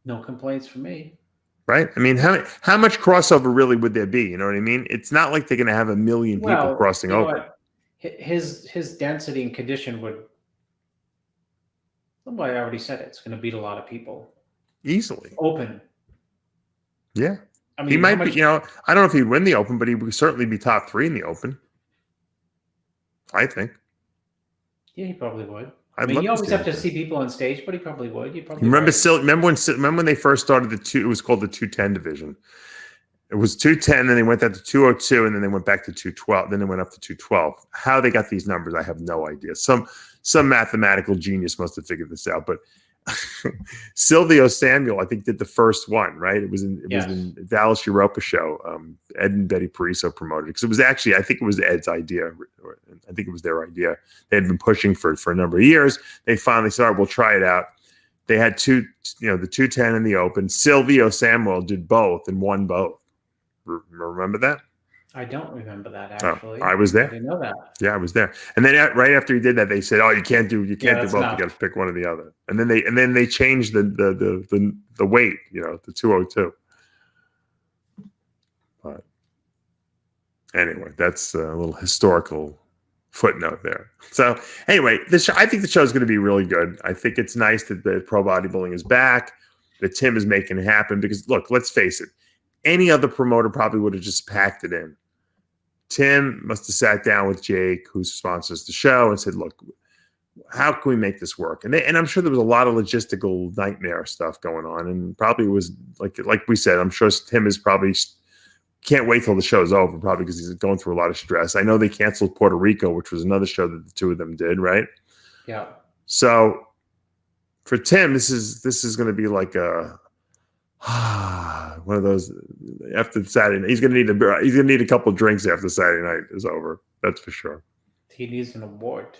No complaints from me. Right? I mean, how much crossover really would there be? You know what I mean? It's not like they're going to have 1 million people crossing over. His density and condition would. Somebody already said it's going to beat a lot of people easily. Open. Yeah, I mean, he might be. I don't know if he'd win the Open, but he would certainly be top 3 in the Open. I think. Yeah, he probably would. I mean, you always have to see people on stage, but he probably would. Remember when they first started it was called the 210 division. It was 210, then they went down to 202, and then they went back to 212. Then they went up to 212. How they got these numbers, I have no idea. Some mathematical genius must have figured this out. But Silvio Samuel, I think, did the first one, right? It was in the Dallas Europa show. Ed and Betty Pariso promoted it because it was actually, I think it was Ed's idea. I think it was their idea. They had been pushing for a number of years. They finally said, all right, we'll try it out. They had the 210 in the Open. Silvio Samuel did both and won both. Remember that? I don't remember that actually. Oh, I was there. I didn't know that. Yeah, I was there. And then right after he did that, they said, "Oh, you can't do both. You got to pick one or the other." And then they changed the weight, to 202. But anyway, that's a little historical footnote there. So anyway, I think the show is going to be really good. I think it's nice that the pro bodybuilding is back, that Tim is making it happen. Because look, let's face it. Any other promoter probably would have just packed it in. Tim must have sat down with Jake, who sponsors the show, and said, look, how can we make this work? And I'm sure there was a lot of logistical nightmare stuff going on. And probably it was, like we said, I'm sure Tim is probably can't wait till the show's over, probably because he's going through a lot of stress. I know they canceled Puerto Rico, which was another show that the two of them did, right? Yeah. So for Tim, this is going to be like one of those after Saturday night. He's gonna need a couple of drinks after Saturday night is over. That's for sure. He needs an award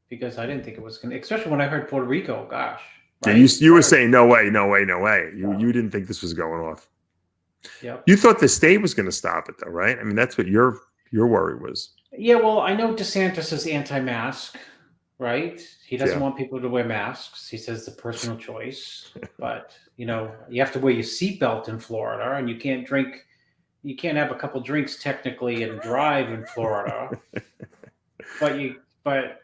because I didn't think it was gonna, especially when I heard Puerto Rico. Gosh, right? Yeah, you were saying no way. You didn't think this was going off. Yeah. You thought the state was going to stop it though, right? I mean, that's what your worry was. Yeah. Well, I know DeSantis is anti-mask, right? He doesn't want people to wear masks. He says it's a personal choice, but you have to wear your seatbelt in Florida, and you can't drink. You can't have a couple drinks technically and drive in Florida. but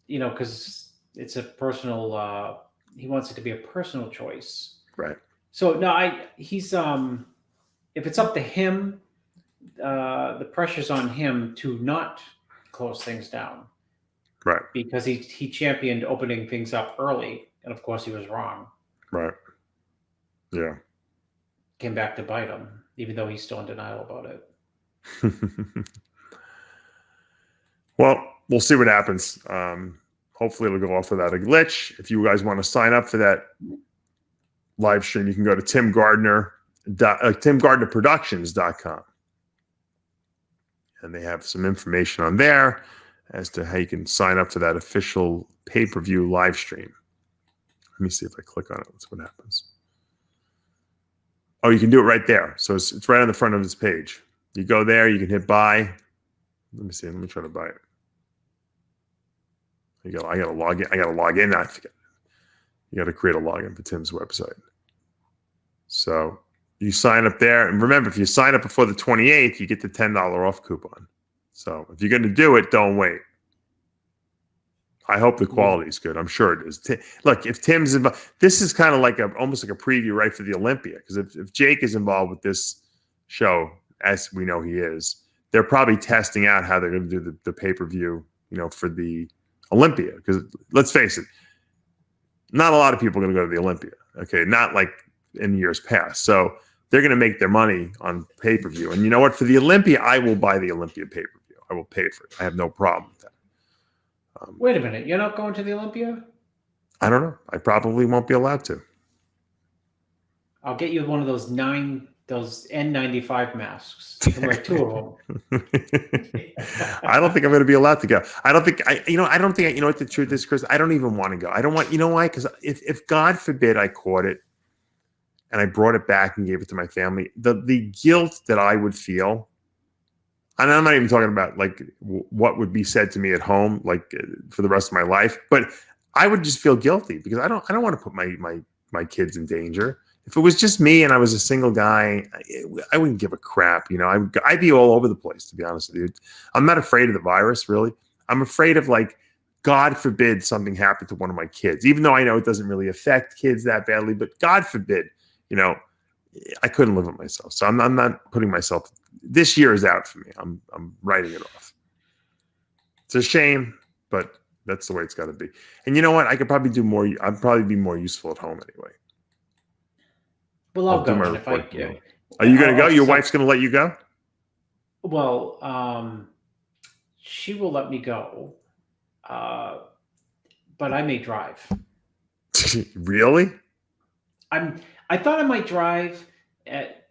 because it's a personal. He wants it to be a personal choice, right? So no, he's if it's up to him, the pressure's on him to not close things down. Right. Because he championed opening things up early, and of course he was wrong. Right. Yeah. Came back to bite him, even though he's still in denial about it. Well, we'll see what happens. Hopefully it'll go off without a glitch. If you guys want to sign up for that live stream, you can go to timgardnerproductions.com. And they have some information on there as to how you can sign up for that official pay-per-view live stream. Let me see if I click on it. Let's see what happens. Oh, you can do it right there. So it's right on the front of this page. You go there, you can hit buy. Let me see. Let me try to buy it. I gotta log in. I forget. You got to create a login for Tim's website. So you sign up there. And remember, if you sign up before the 28th, you get the $10 off coupon. So if you're going to do it, don't wait. I hope the quality is good. I'm sure it is. Look, if Tim's involved, this is kind of like almost like a preview, right, for the Olympia. Because if Jake is involved with this show, as we know he is, they're probably testing out how they're going to do the pay-per-view, for the Olympia. Because let's face it, not a lot of people are going to go to the Olympia. Okay, not like in years past. So they're going to make their money on pay-per-view. And you know what? For the Olympia, I will buy the Olympia pay-per-view. I will pay for it. I have no problem with that. Wait a minute. You're not going to the Olympia? I don't know. I probably won't be allowed to. I'll get you one of those N95 masks. You can wear 2 of them. I don't think I'm going to be allowed to go. I don't think what the truth is, Chris? I don't even want to go. I don't want, you know why? Because if God forbid I caught it and I brought it back and gave it to my family, the guilt that I would feel, and I'm not even talking about like what would be said to me at home, like for the rest of my life, but I would just feel guilty because I don't want to put my kids in danger. If it was just me and I was a single guy, I wouldn't give a crap. I'd be all over the place, to be honest with you. I'm not afraid of the virus, really. I'm afraid of, like, God forbid something happened to one of my kids, even though I know it doesn't really affect kids that badly. But God forbid, I couldn't live with myself. So I'm not putting myself. This year is out for me. I'm writing it off. It's a shame, but that's the way it's got to be. And you know what? I could probably do more. I'd probably be more useful at home anyway. Well, I'll go. Are you going to go? Your wife's going to let you go? Well, she will let me go, but I may drive. Really? I thought I might drive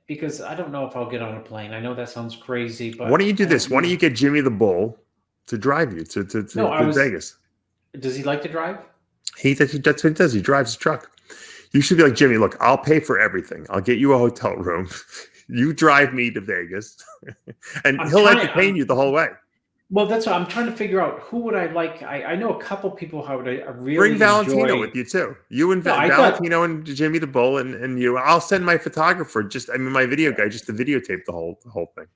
because I don't know if I'll get on a plane. I know that sounds crazy, but why don't you do this? Why don't you get Jimmy the Bull to drive you to Vegas? Does he like to drive? That's what he does. He drives a truck. You should be like, Jimmy, look, I'll pay for everything. I'll get you a hotel room. You drive me to Vegas. And he'll entertain you the whole way. Well, that's what I'm trying to figure out. Who would I like? I know a couple people who I really bring Valentino with you, too. You and Valentino and Jimmy the Bull and you. I'll send my photographer, my video guy, just to videotape the whole thing.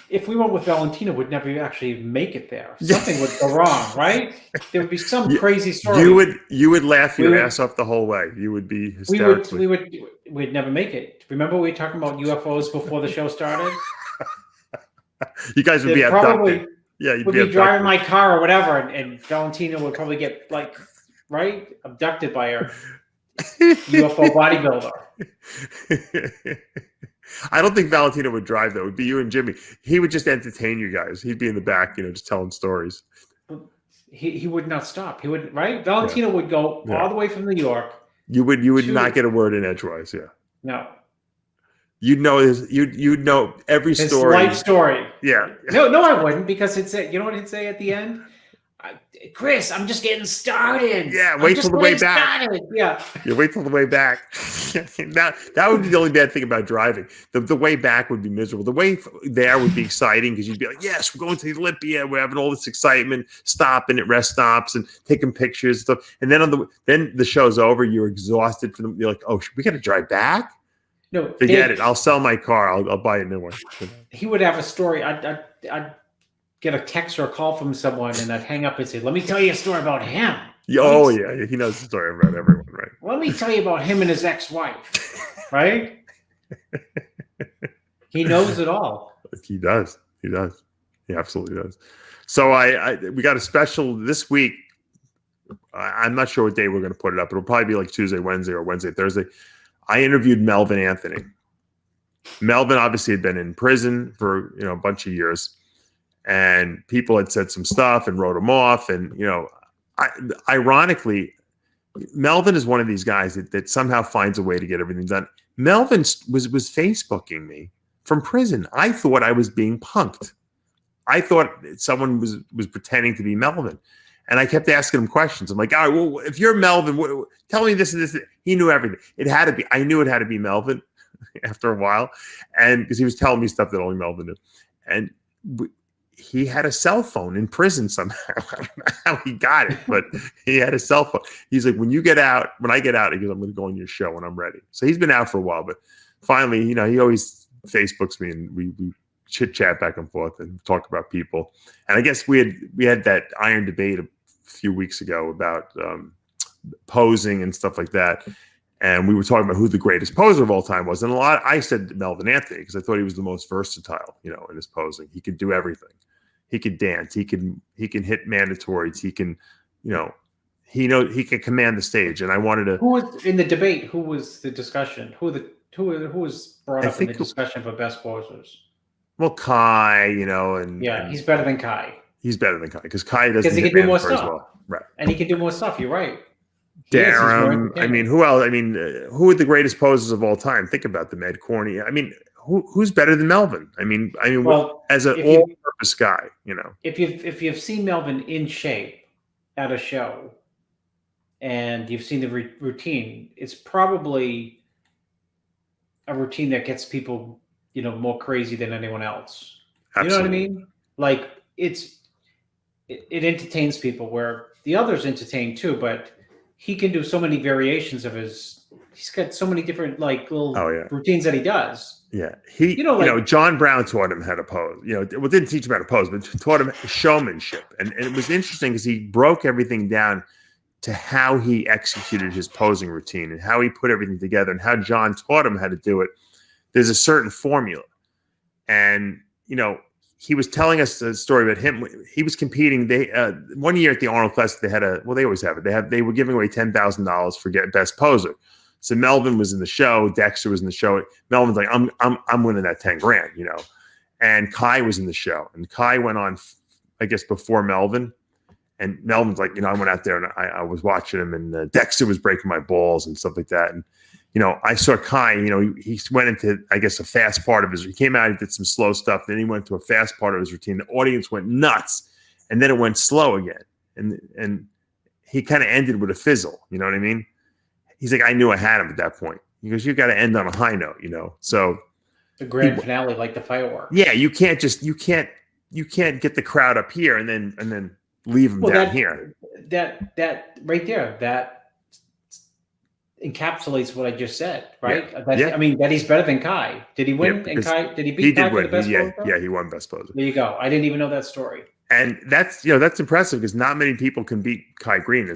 If we went with Valentino, we'd never actually make it there. Something would go wrong, right? There would be some crazy story. You would laugh your ass off the whole way. You would be hysterical. We'd never make it. Remember we were talking about UFOs before the show started? You guys would be abducted. Yeah, you'd be driving my car or whatever, and Valentino would probably get abducted by a UFO bodybuilder. I don't think Valentino would drive, though. It would be you and Jimmy. He would just entertain you guys. He'd be in the back, just telling stories. He would not stop. He would, right? Valentino would go all the way from New York. You would not get a word in edgewise, yeah. No. You'd know you'd know every story. His life story. Yeah. No, I wouldn't, because he'd say, you know what he'd say at the end? Chris, I'm just getting started. Yeah, wait till the way back. Yeah. Wait till the way back. That would be the only bad thing about driving. The way back would be miserable. The way there would be exciting because you'd be like, yes, we're going to the Olympia. We're having all this excitement, stopping at rest stops and taking pictures and stuff. And then then the show's over. You're exhausted from them. You're like, oh, we got to drive back? No, forget it. I'll sell my car. I'll buy a new one. He would have a story. I'd get a text or a call from someone, and I'd hang up and say, let me tell you a story about him. Oh, yeah. He knows the story about everyone, right? Let me tell you about him and his ex-wife, right? He knows it all. He does. He absolutely does. So we got a special this week. I'm not sure what day we're going to put it up. It'll probably be like Tuesday, Wednesday, or Wednesday, Thursday. I interviewed Melvin Anthony. Melvin obviously had been in prison for a bunch of years. And people had said some stuff and wrote him off. And, ironically, Melvin is one of these guys that somehow finds a way to get everything done. Melvin was Facebooking me from prison. I thought I was being punked. I thought someone was pretending to be Melvin. And I kept asking him questions. I'm like, all right, well, if you're Melvin, tell me this and this. He knew everything. It had to be. I knew it had to be Melvin. after a while, and because he was telling me stuff that only Melvin knew, and he had a cell phone in prison somehow. I don't know how he got it, but he had a cell phone. He's like, when I get out, he goes, I'm going to go on your show when I'm ready. So he's been out for a while, but finally, he always Facebooks me, and we chit chat back and forth and talk about people. And I guess we had that iron debate a few weeks ago about posing and stuff like that. And we were talking about who the greatest poser of all time was. And I said Melvin Anthony, because I thought he was the most versatile, in his posing. He could do everything. He could dance. He can hit mandatories. He can, he can command the stage. And I wanted to. Who was in the debate? Who was the discussion? Who was brought up in the discussion for best posers? Well, Kai, and he's better than Kai. He's better than Kai because Kai doesn't he can do more stuff. Well. Right. And he can do more stuff. You're right. Darum. I mean, who else? I mean, who are the greatest posers of all time? Think about them, Ed Corney. I mean, who's better than Melvin? I mean, well, as an all-purpose guy, If you've seen Melvin in shape at a show, and you've seen the routine, it's probably a routine that gets people, more crazy than anyone else. Absolutely. You know what I mean? Like it entertains people where the others entertain too, but he can do so many variations of he's got so many different little routines that he does. Yeah. John Brown taught him how to pose, didn't teach him how to pose, but taught him showmanship. And it was interesting because he broke everything down to how he executed his posing routine and how he put everything together and how John taught him how to do it. There's a certain formula. And, he was telling us a story about him. He was competing. They one year at the Arnold Classic, they had they always have it. They were giving away $10,000 for best poser. So Melvin was in the show. Dexter was in the show. Melvin's like, I'm winning that 10 grand, And Kai was in the show. And Kai went on, I guess, before Melvin. And Melvin's like, I went out there and I was watching him, and Dexter was breaking my balls and stuff like that. And I saw Kai, he went into, I guess, a fast part of he came out, he did some slow stuff. Then he went to a fast part of his routine. The audience went nuts, and then it went slow again. And he kind of ended with a fizzle. You know what I mean? He's like, I knew I had him at that point. He goes, you got to end on a high note, So the grand finale, like the fireworks. Yeah. You can't get the crowd up here and then leave them down here. That right there, that encapsulates what I just said, right? Yeah. I mean, that he's better than Kai. Did he win? And Kai, did he beat Kai for the best poser? Yeah, he won best poser. There you go. I didn't even know that story. And that's impressive because not many people can beat Kai Green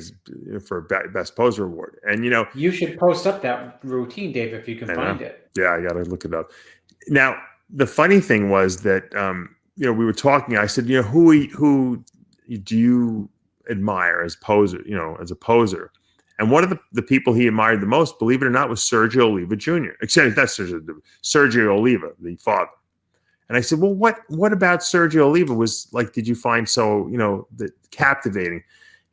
for a best poser award. And you should post up that routine, Dave, if you can find it. Yeah, I got to look it up. Now, the funny thing was that we were talking. I said, who do you admire as a poser? And one of the people he admired the most, believe it or not, was Sergio Oliva Jr. Except that's Sergio Oliva, the father. And I said, well, what about Sergio Oliva was like, did you find so, captivating?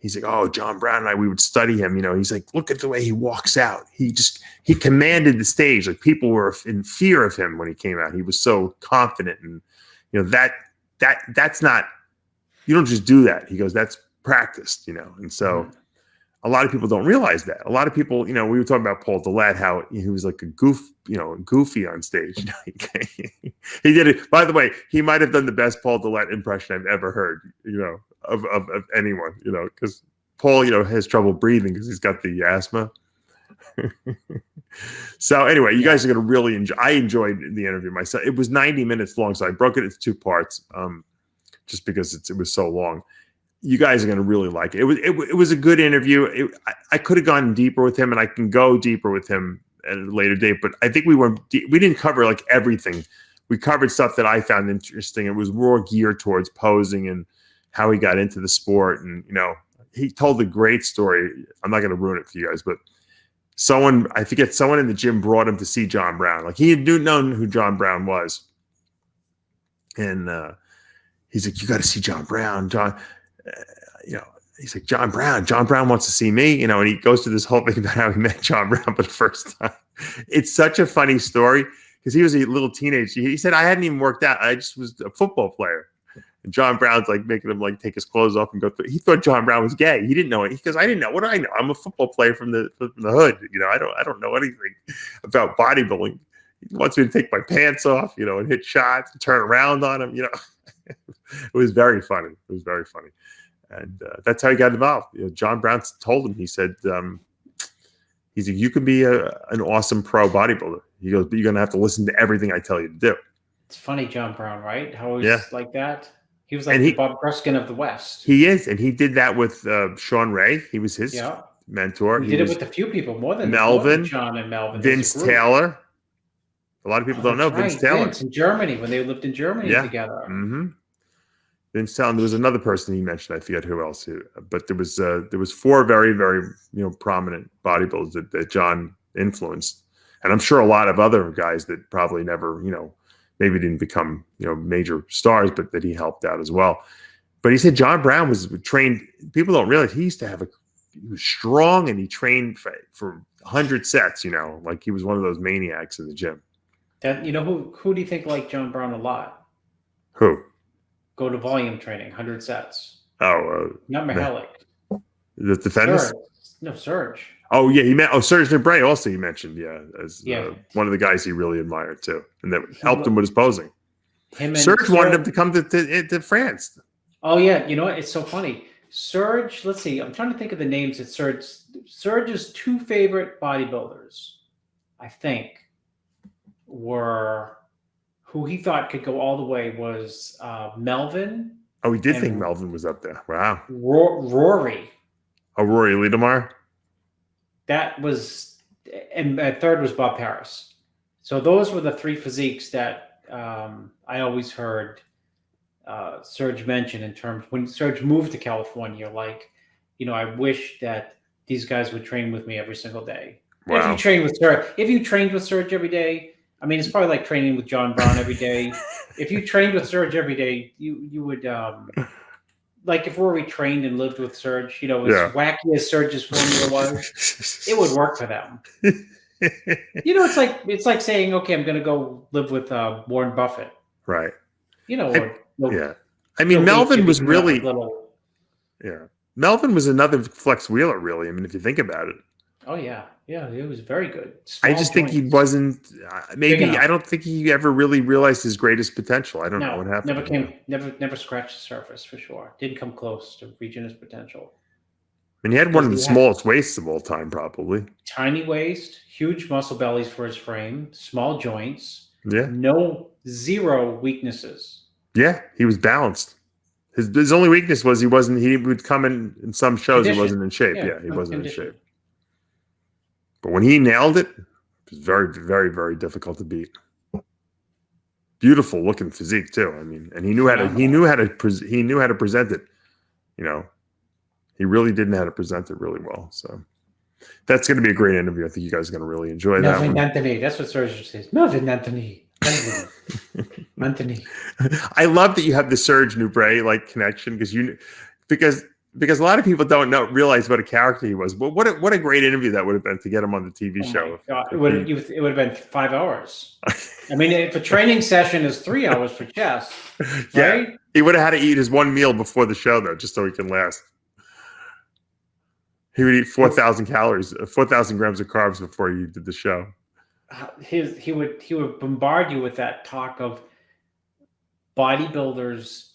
He's like, oh, John Brown and we would study him. He's like, look at the way he walks out. He commanded the stage. Like people were in fear of him when he came out. He was so confident. And, that's not, you don't just do that. He goes, that's practiced, and so a lot of people don't realize that. A lot of people, we were talking about Paul Dillette, how he was like a goofy on stage. He did it. By the way, he might have done the best Paul Dillette impression I've ever heard, of anyone, because Paul, has trouble breathing because he's got the asthma. So anyway, you guys are going to really enjoy. I enjoyed the interview myself. It was 90 minutes long, so I broke it into 2 parts, just because it was so long. You guys are going to really like it. It was a good interview. I could have gone deeper with him, and I can go deeper with him at a later date. But I think we didn't cover like everything. We covered stuff that I found interesting. It was more geared towards posing and how he got into the sport. And he told a great story. I'm not going to ruin it for you guys, but someone in the gym brought him to see John Brown. Like he had known who John Brown was, and he's like, "You got to see John Brown, John." He's like, John Brown wants to see me, and he goes to this whole thing about how he met John Brown for the first time. It's such a funny story because he was a little teenager. He said, I hadn't even worked out. I just was a football player. And John Brown's like making him like take his clothes off and go through. He thought John Brown was gay. He didn't know it. He goes, I didn't know. What do I know? I'm a football player from the hood. I don't know anything about bodybuilding. He wants me to take my pants off, and hit shots and turn around on him. It was very funny. It was very funny. And that's how he got involved. John Brown told him, he said, you can be an awesome pro bodybuilder. He goes, but you're going to have to listen to everything I tell you to do. It's funny, John Brown, right? How he's like that. He was like the Bob Gruskin of the West. He is. And he did that with Sean Ray. He was his mentor. He did it with a few people, more than Sean and Melvin. Vince Taylor. A lot of people don't know Vince Taylor. Vince in Germany, when they lived in Germany together. Mm-hmm. Vince Taylor. There was another person he mentioned. I forget who else. But there was 4 very, very prominent bodybuilders that John influenced, and I'm sure a lot of other guys that probably never maybe didn't become major stars, but that he helped out as well. But he said John Brown was trained. People don't realize he used to he was strong, and he trained for 100 sets. Like he was one of those maniacs in the gym. That who do you think liked John Brown a lot? Who? Go to volume training, 100 sets. Oh, not Mihalik. The defenders? Serge. Oh yeah, he meant Serge Nubret also. He mentioned as one of the guys he really admired too, and that helped him with his posing. Serge wanted him to come to France. Oh yeah, it's so funny. Serge, let's see. I'm trying to think of the names that Serge's 2 favorite bodybuilders, I think, were who he thought could go all the way was Melvin. Oh, he did think Melvin was up there. Wow. Rory. Oh, Rory Liedemar. That was, and third was Bob Paris. So those were the 3 physiques that I always heard Serge mention in terms when Serge moved to California. Like, I wish that these guys would train with me every single day. Wow. If you trained with Serge every day, I mean, it's probably like training with John Brown every day. If you trained with Serge every day, you would like if Rory trained and lived with Serge, as wacky as Serge's formula was, it would work for them. It's like saying, okay, I'm going to go live with Warren Buffett, right? I mean, Melvin was really Melvin was another Flex Wheeler, really. I mean, if you think about it. Oh yeah, it was very good. I just think he wasn't. Maybe I don't think he ever really realized his greatest potential. I don't know what happened. Never scratched the surface for sure. Didn't come close to reaching his potential. And he had one of the smallest waists of all time, probably. Tiny waist, huge muscle bellies for his frame, small joints. Yeah. Zero weaknesses. Yeah, he was balanced. His only weakness was he would come in some shows he wasn't in shape. Yeah, he wasn't in shape. But when he nailed it, it was very, very, very difficult to beat. Beautiful looking physique too. I mean, and he knew how to present it. He really did know how to present it really well. So that's going to be a great interview. I think you guys are going to really enjoy that one. Anthony, that's what Serge says. Melvin Anthony. Anthony. I love that you have the Serge Nubret connection because a lot of people don't realize what a character he was. But what a great interview that would have been to get him on the TV show. It would have been 5 hours. I mean, if a training session is 3 hours for chess, right? Yeah, he would have had to eat his one meal before the show though, just so he can last. He would eat 4,000 calories, 4,000 grams of carbs before he did the show. He would bombard you with that talk of bodybuilders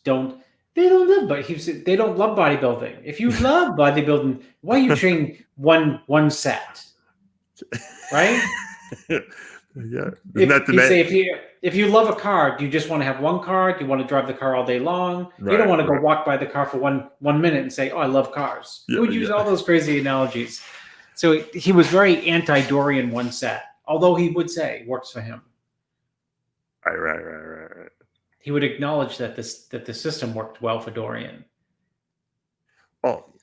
they don't love bodybuilding. If you love bodybuilding, why you train one set, right? Yeah. If you love a car, do you just want to have one car? Do you want to drive the car all day long? Right, you don't want to go walk by the car for one minute and say, "Oh, I love cars." He would use all those crazy analogies. So he was very anti-Dorian one set, although he would say works for him. Right. He would acknowledge that the system worked well for Dorian. Well,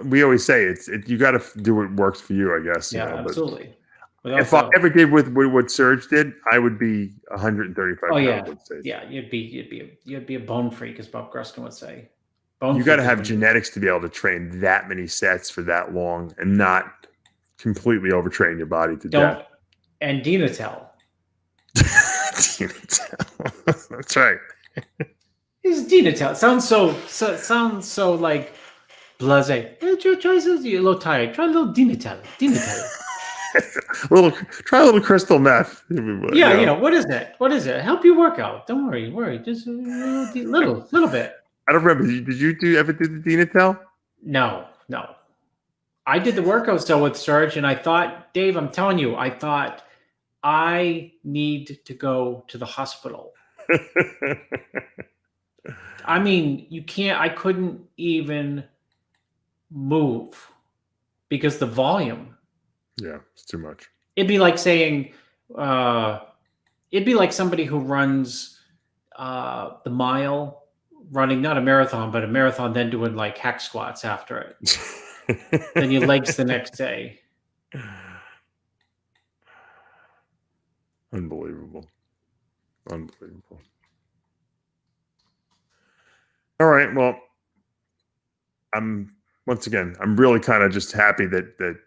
we always say you got to do what works for you, I guess. Yeah, absolutely. If I ever did with what Serge did, I would be 135 pounds. Yeah, you'd be a bone freak, as Bob Gruskin would say. You got to have genetics to be able to train that many sets for that long and not completely overtrain your body to death. And Dinatel. That's right. He's Dinatel. Sounds so like blasé. Try a little tired. Try a little Dinatel. Try a little crystal meth. Yeah, what is it? What is it? Help you work out. Don't worry. Just a little bit. I don't remember. Did you ever do the Dinatel? No. I did the workouts though with Serge, and I thought, Dave, I'm telling you, I thought I need to go to the hospital. I mean, I couldn't even move because the volume. Yeah, it's too much. It'd be like saying, it'd be like somebody who runs the mile, running not a marathon, but a marathon, then doing like hack squats after it. Then your legs the next day. Unbelievable. All right. Well, I'm really kind of just happy that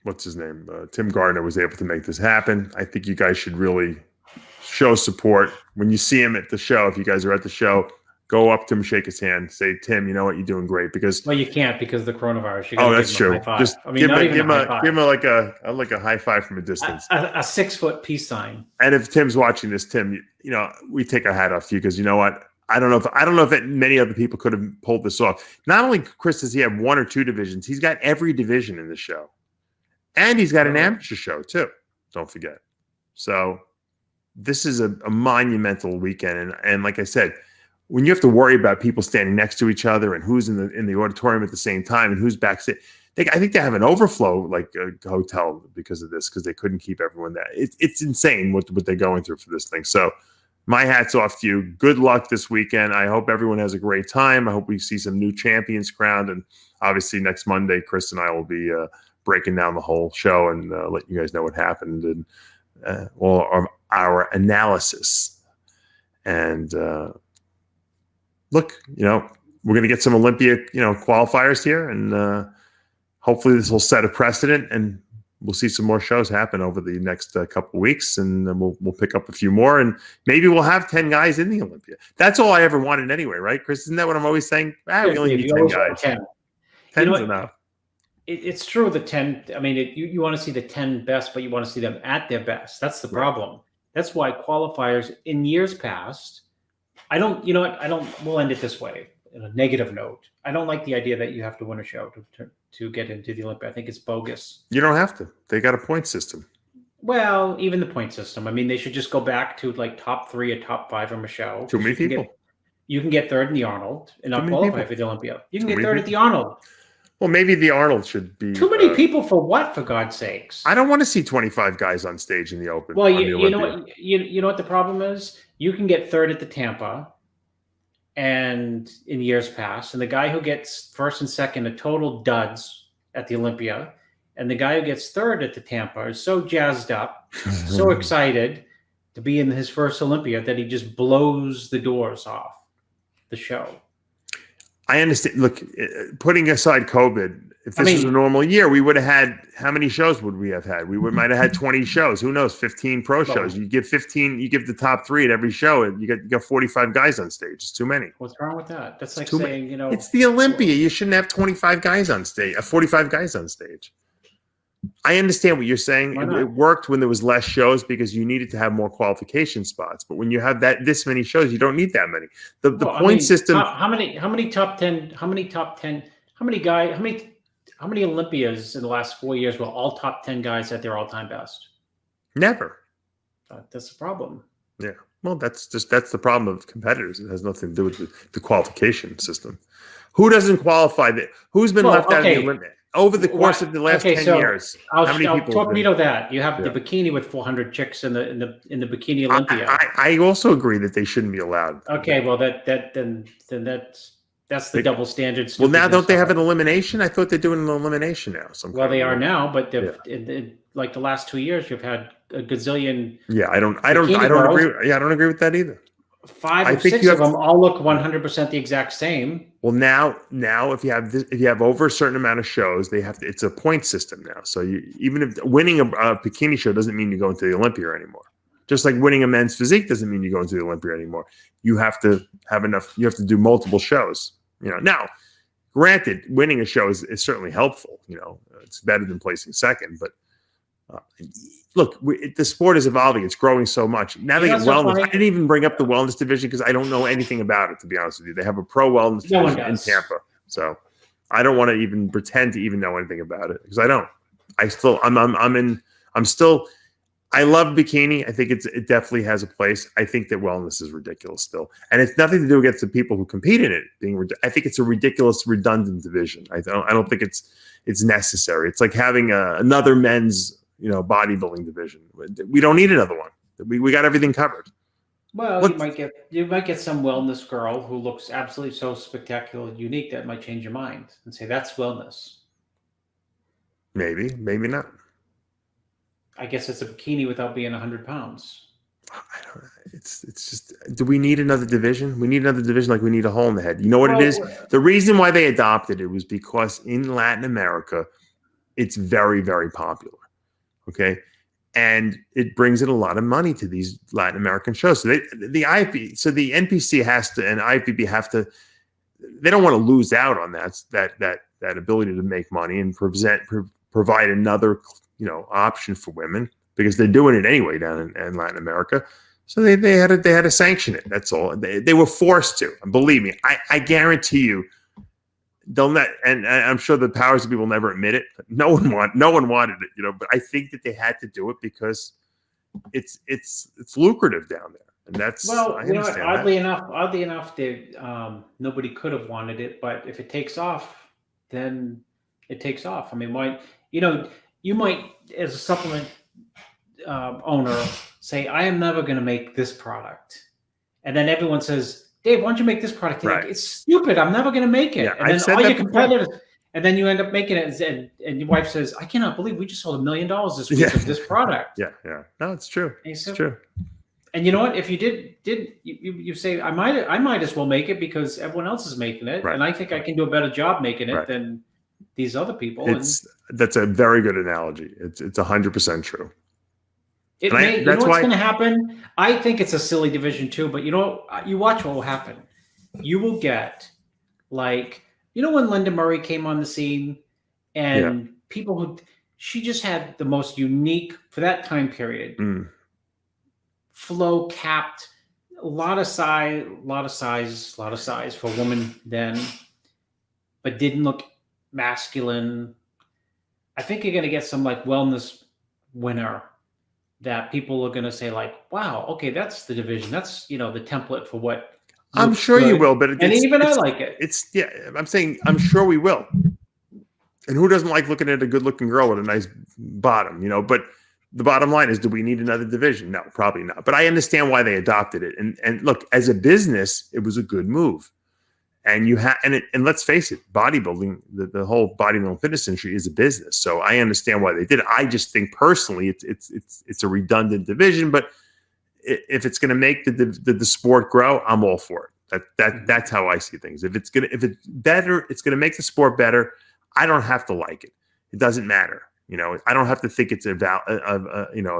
what's his name? Tim Gardner was able to make this happen. I think you guys should really show support when you see him at the show. If you guys are at the show, go up to him, shake his hand, say, Tim, you know what, you're doing great. Because you can't because of the coronavirus. That's true. Just give him like a high five from a distance, a 6-foot peace sign. And if Tim's watching this, Tim, we take our hat off to you because you know what. I don't know if many other people could have pulled this off. Not only, Chris, does he have 1 or 2 divisions, he's got every division in the show. And he's got an amateur show, too. Don't forget. So this is a monumental weekend. And like I said, when you have to worry about people standing next to each other and who's in the auditorium at the same time and who's backstage, I think they have an overflow like a hotel because of this, because they couldn't keep everyone there. It's insane what they're going through for this thing. So my hat's off to you. Good luck this weekend. I hope everyone has a great time. I hope we see some new champions crowned. And obviously next Monday, Chris and I will be breaking down the whole show and letting you guys know what happened and all of our analysis. And look, we're going to get some Olympia, qualifiers here. And hopefully this will set a precedent and we'll see some more shows happen over the next couple of weeks, and then we'll pick up a few more, and maybe we'll have 10 guys in the Olympia. That's all I ever wanted anyway, right, Chris? Isn't that what I'm always saying? We only need 10 guys. 10's enough. It's true, the 10. I mean, you want to see the 10 best, but you want to see them at their best. That's the problem. That's why qualifiers in years past, we'll end it this way, in a negative note. I don't like the idea that you have to win a show to get into the Olympia. I think it's bogus. You don't have to. They got a point system. Well, even the point system. I mean, they should just go back to like top 3 or top 5 from a show. Too many people. You can get 3rd in the Arnold and not qualify for the Olympia. You can get 3rd at the Arnold. Well, maybe the Arnold should be... Too many people for what, for God's sakes? I don't want to see 25 guys on stage in the open. Well, you know what the problem is? You can get 3rd at the Tampa and in years past, and the guy who gets 1st and 2nd are total duds at the Olympia, and the guy who gets 3rd at the Tampa is so jazzed up, so excited to be in his first Olympia that he just blows the doors off the show. I understand. Look, putting aside COVID, if this was a normal year, we would have had, how many shows would we have had? We might have had 20 shows. Who knows? 15 pro shows. You give 15, you give the top 3 at every show, and you got 45 guys on stage. It's too many. What's wrong with that? That's like saying, it's the Olympia. You shouldn't have 25 guys on stage, 45 guys on stage. I understand what you're saying. It worked when there was less shows because you needed to have more qualification spots. But when you have this many shows, you don't need that many. The point system. How many top 10? How many Olympias in the last 4 years were all top 10 guys at their all-time best? Never. That's the problem. Yeah. Well, that's the problem of competitors. It has nothing to do with the qualification system. Who doesn't qualify? Who's been left out of the Olympic over the course of the last 10 years? I'll torpedo that. You have the bikini with 400 chicks in the bikini Olympia. I also agree that they shouldn't be allowed. Okay, well that's the double standard. Well, now don't they have an elimination? I thought they're doing an elimination now. They are now, but in like the last 2 years, you've had a gazillion. Yeah, I don't agree. Yeah, I don't agree with that either. 5 or 6 of them all look 100% the exact same. Well, now if you have over a certain amount of shows, they have to. It's a point system now. So even if winning a bikini show doesn't mean you go into the Olympia anymore. Just like winning a men's physique doesn't mean you go into the Olympia anymore. You have to have enough. You have to do multiple shows. Now Granted, winning a show is certainly helpful. It's better than placing second. But look, the sport is evolving. It's growing so much. Now they get wellness. I didn't even bring up the wellness division because I don't know anything about it, to be honest with you. They have a pro wellness division in Tampa. So I don't want to even pretend to even know anything about it because I don't. I love bikini. I think it definitely has a place. I think that wellness is ridiculous still. And it's nothing to do against the people who compete in it. I think it's a ridiculous, redundant division. I don't think it's necessary. It's like having another men's, bodybuilding division. We don't need another one. We got everything covered. Well, you might get some wellness girl who looks absolutely so spectacular and unique that might change your mind and say that's wellness. Maybe not. I guess it's a bikini without being 100 pounds. I don't know. It's just, do we need another division? We need another division like we need a hole in the head. You know what it is? The reason why they adopted it was because in Latin America, it's very, very popular. Okay. And it brings in a lot of money to these Latin American shows. So the NPC has to, and IFBB have to, they don't want to lose out on that ability to make money and provide another option for women because they're doing it anyway down in Latin America. So they had to sanction it. That's all. They were forced to. And believe me, I guarantee you, they'll not. And I'm sure the powers that be will never admit it. No one wanted it, But I think that they had to do it because it's lucrative down there, and that's oddly enough, nobody could have wanted it, but if it takes off, then it takes off. I mean, why? You might, as a supplement owner, say, I am never going to make this product. And then everyone says, Dave, why don't you make this product? Right. Like, it's stupid. I'm never going to make it. Yeah, and then all your competitors, and then you end up making it. And your wife says, I cannot believe we just sold $1 million this week of this product. Yeah. No, it's true. It's true. And you know what? If you you say, I might as well make it because everyone else is making it. Right. And I think I can do a better job making it than these other people. That's a very good analogy. It's 100% true. You know what's going to happen? I think it's a silly division too, but you watch what will happen. You will get when Linda Murray came on the scene and people she just had the most unique for that time period. Flow capped, a lot of size for a woman then, but didn't look masculine. I think you're going to get some wellness winner that people are going to say wow, okay, that's the division. That's, the template for what I'm sure you will, but I like it. I'm saying, I'm sure we will. And who doesn't like looking at a good looking girl with a nice bottom, but the bottom line is, do we need another division? No, probably not. But I understand why they adopted it. And look, as a business, it was a good move. And and let's face it, bodybuilding, the whole bodybuilding fitness industry is a business. So I understand why they did it. I just think personally, it's a redundant division. But if it's going to make the sport grow, I'm all for it. That's how I see things. If it's better, it's going to make the sport better. I don't have to like it. It doesn't matter. I don't have to think it's a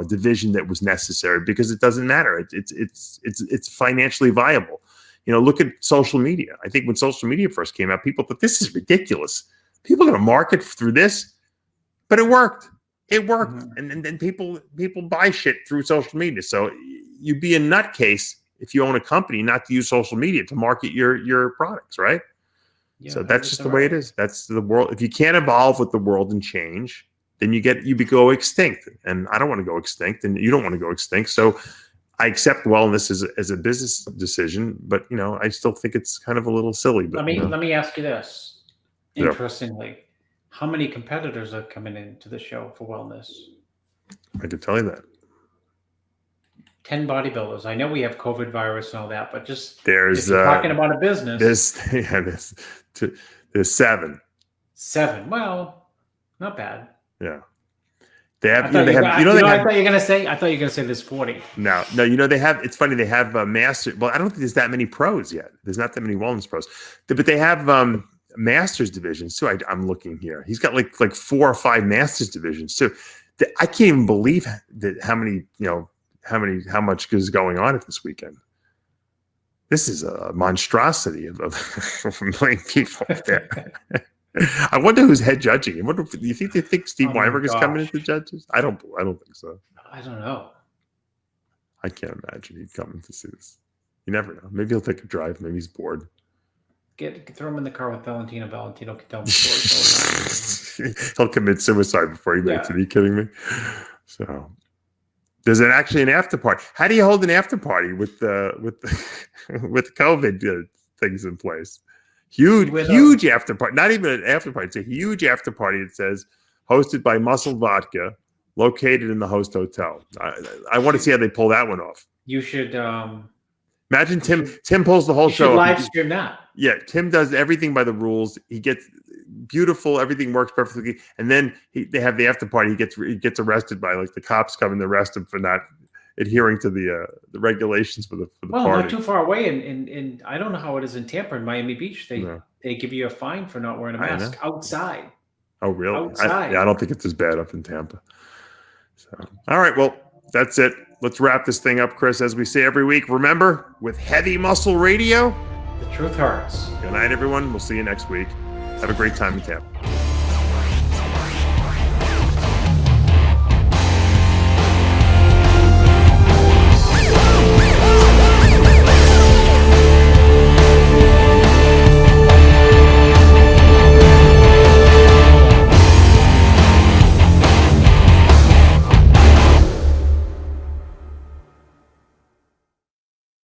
division that was necessary because it doesn't matter. It's financially viable. Look at social media. I think when social media first came out, people thought this is ridiculous. People are going to market through this, but it worked. It worked, and then people buy shit through social media. So you'd be a nutcase if you own a company not to use social media to market your products, right? Yeah, so that's just the way it is. That's the world. If you can't evolve with the world and change, then you go extinct. And I don't want to go extinct, and you don't want to go extinct. So I accept wellness as a business decision, but I still think it's kind of a little silly. But let me ask you this. Interestingly, how many competitors are coming into the show for wellness? I could tell you that. 10 bodybuilders. I know we have COVID virus and all that, but just if you're talking about a business. There's 7. 7. Well, not bad. Yeah. They have. I thought you were going to say there's 40. No. They have. It's funny. They have master. Well, I don't think there's that many pros yet. There's not that many wellness pros, but they have masters divisions too. I'm looking here. He's got like 4 or 5 masters divisions too. I can't even believe how much is going on at this weekend. This is a monstrosity of a million people up there. I wonder who's head judging. I wonder. Do you think they think Steve Weinberg is coming into judges? I don't think so. I don't know. I can't imagine he'd come to see this. You never know. Maybe he'll take a drive. Maybe he's bored. Throw him in the car with Valentino. Valentino can tell him stories. He'll commit suicide before he makes it. Are you kidding me? So there's actually an after party. How do you hold an after party with with COVID things in place? Huge after party. Not even an after party. It's a huge after party. It says hosted by Muscle Vodka, located in the host hotel. I want to see how they pull that one off. You should imagine Tim pulls the whole show. Live stream that. Yeah, Tim does everything by the rules. He gets beautiful. Everything works perfectly. And then they have the after party. He gets arrested by the cops come and arrest him for not adhering to the regulations for the party. Not too far away. And I don't know how it is in Tampa and Miami Beach. They give you a fine for not wearing a mask outside. Oh, really? Outside. I don't think it's as bad up in Tampa. So, all right. Well, that's it. Let's wrap this thing up, Chris. As we say every week, remember, with Heavy Muscle Radio, the truth hurts. Good night, everyone. We'll see you next week. Have a great time in Tampa.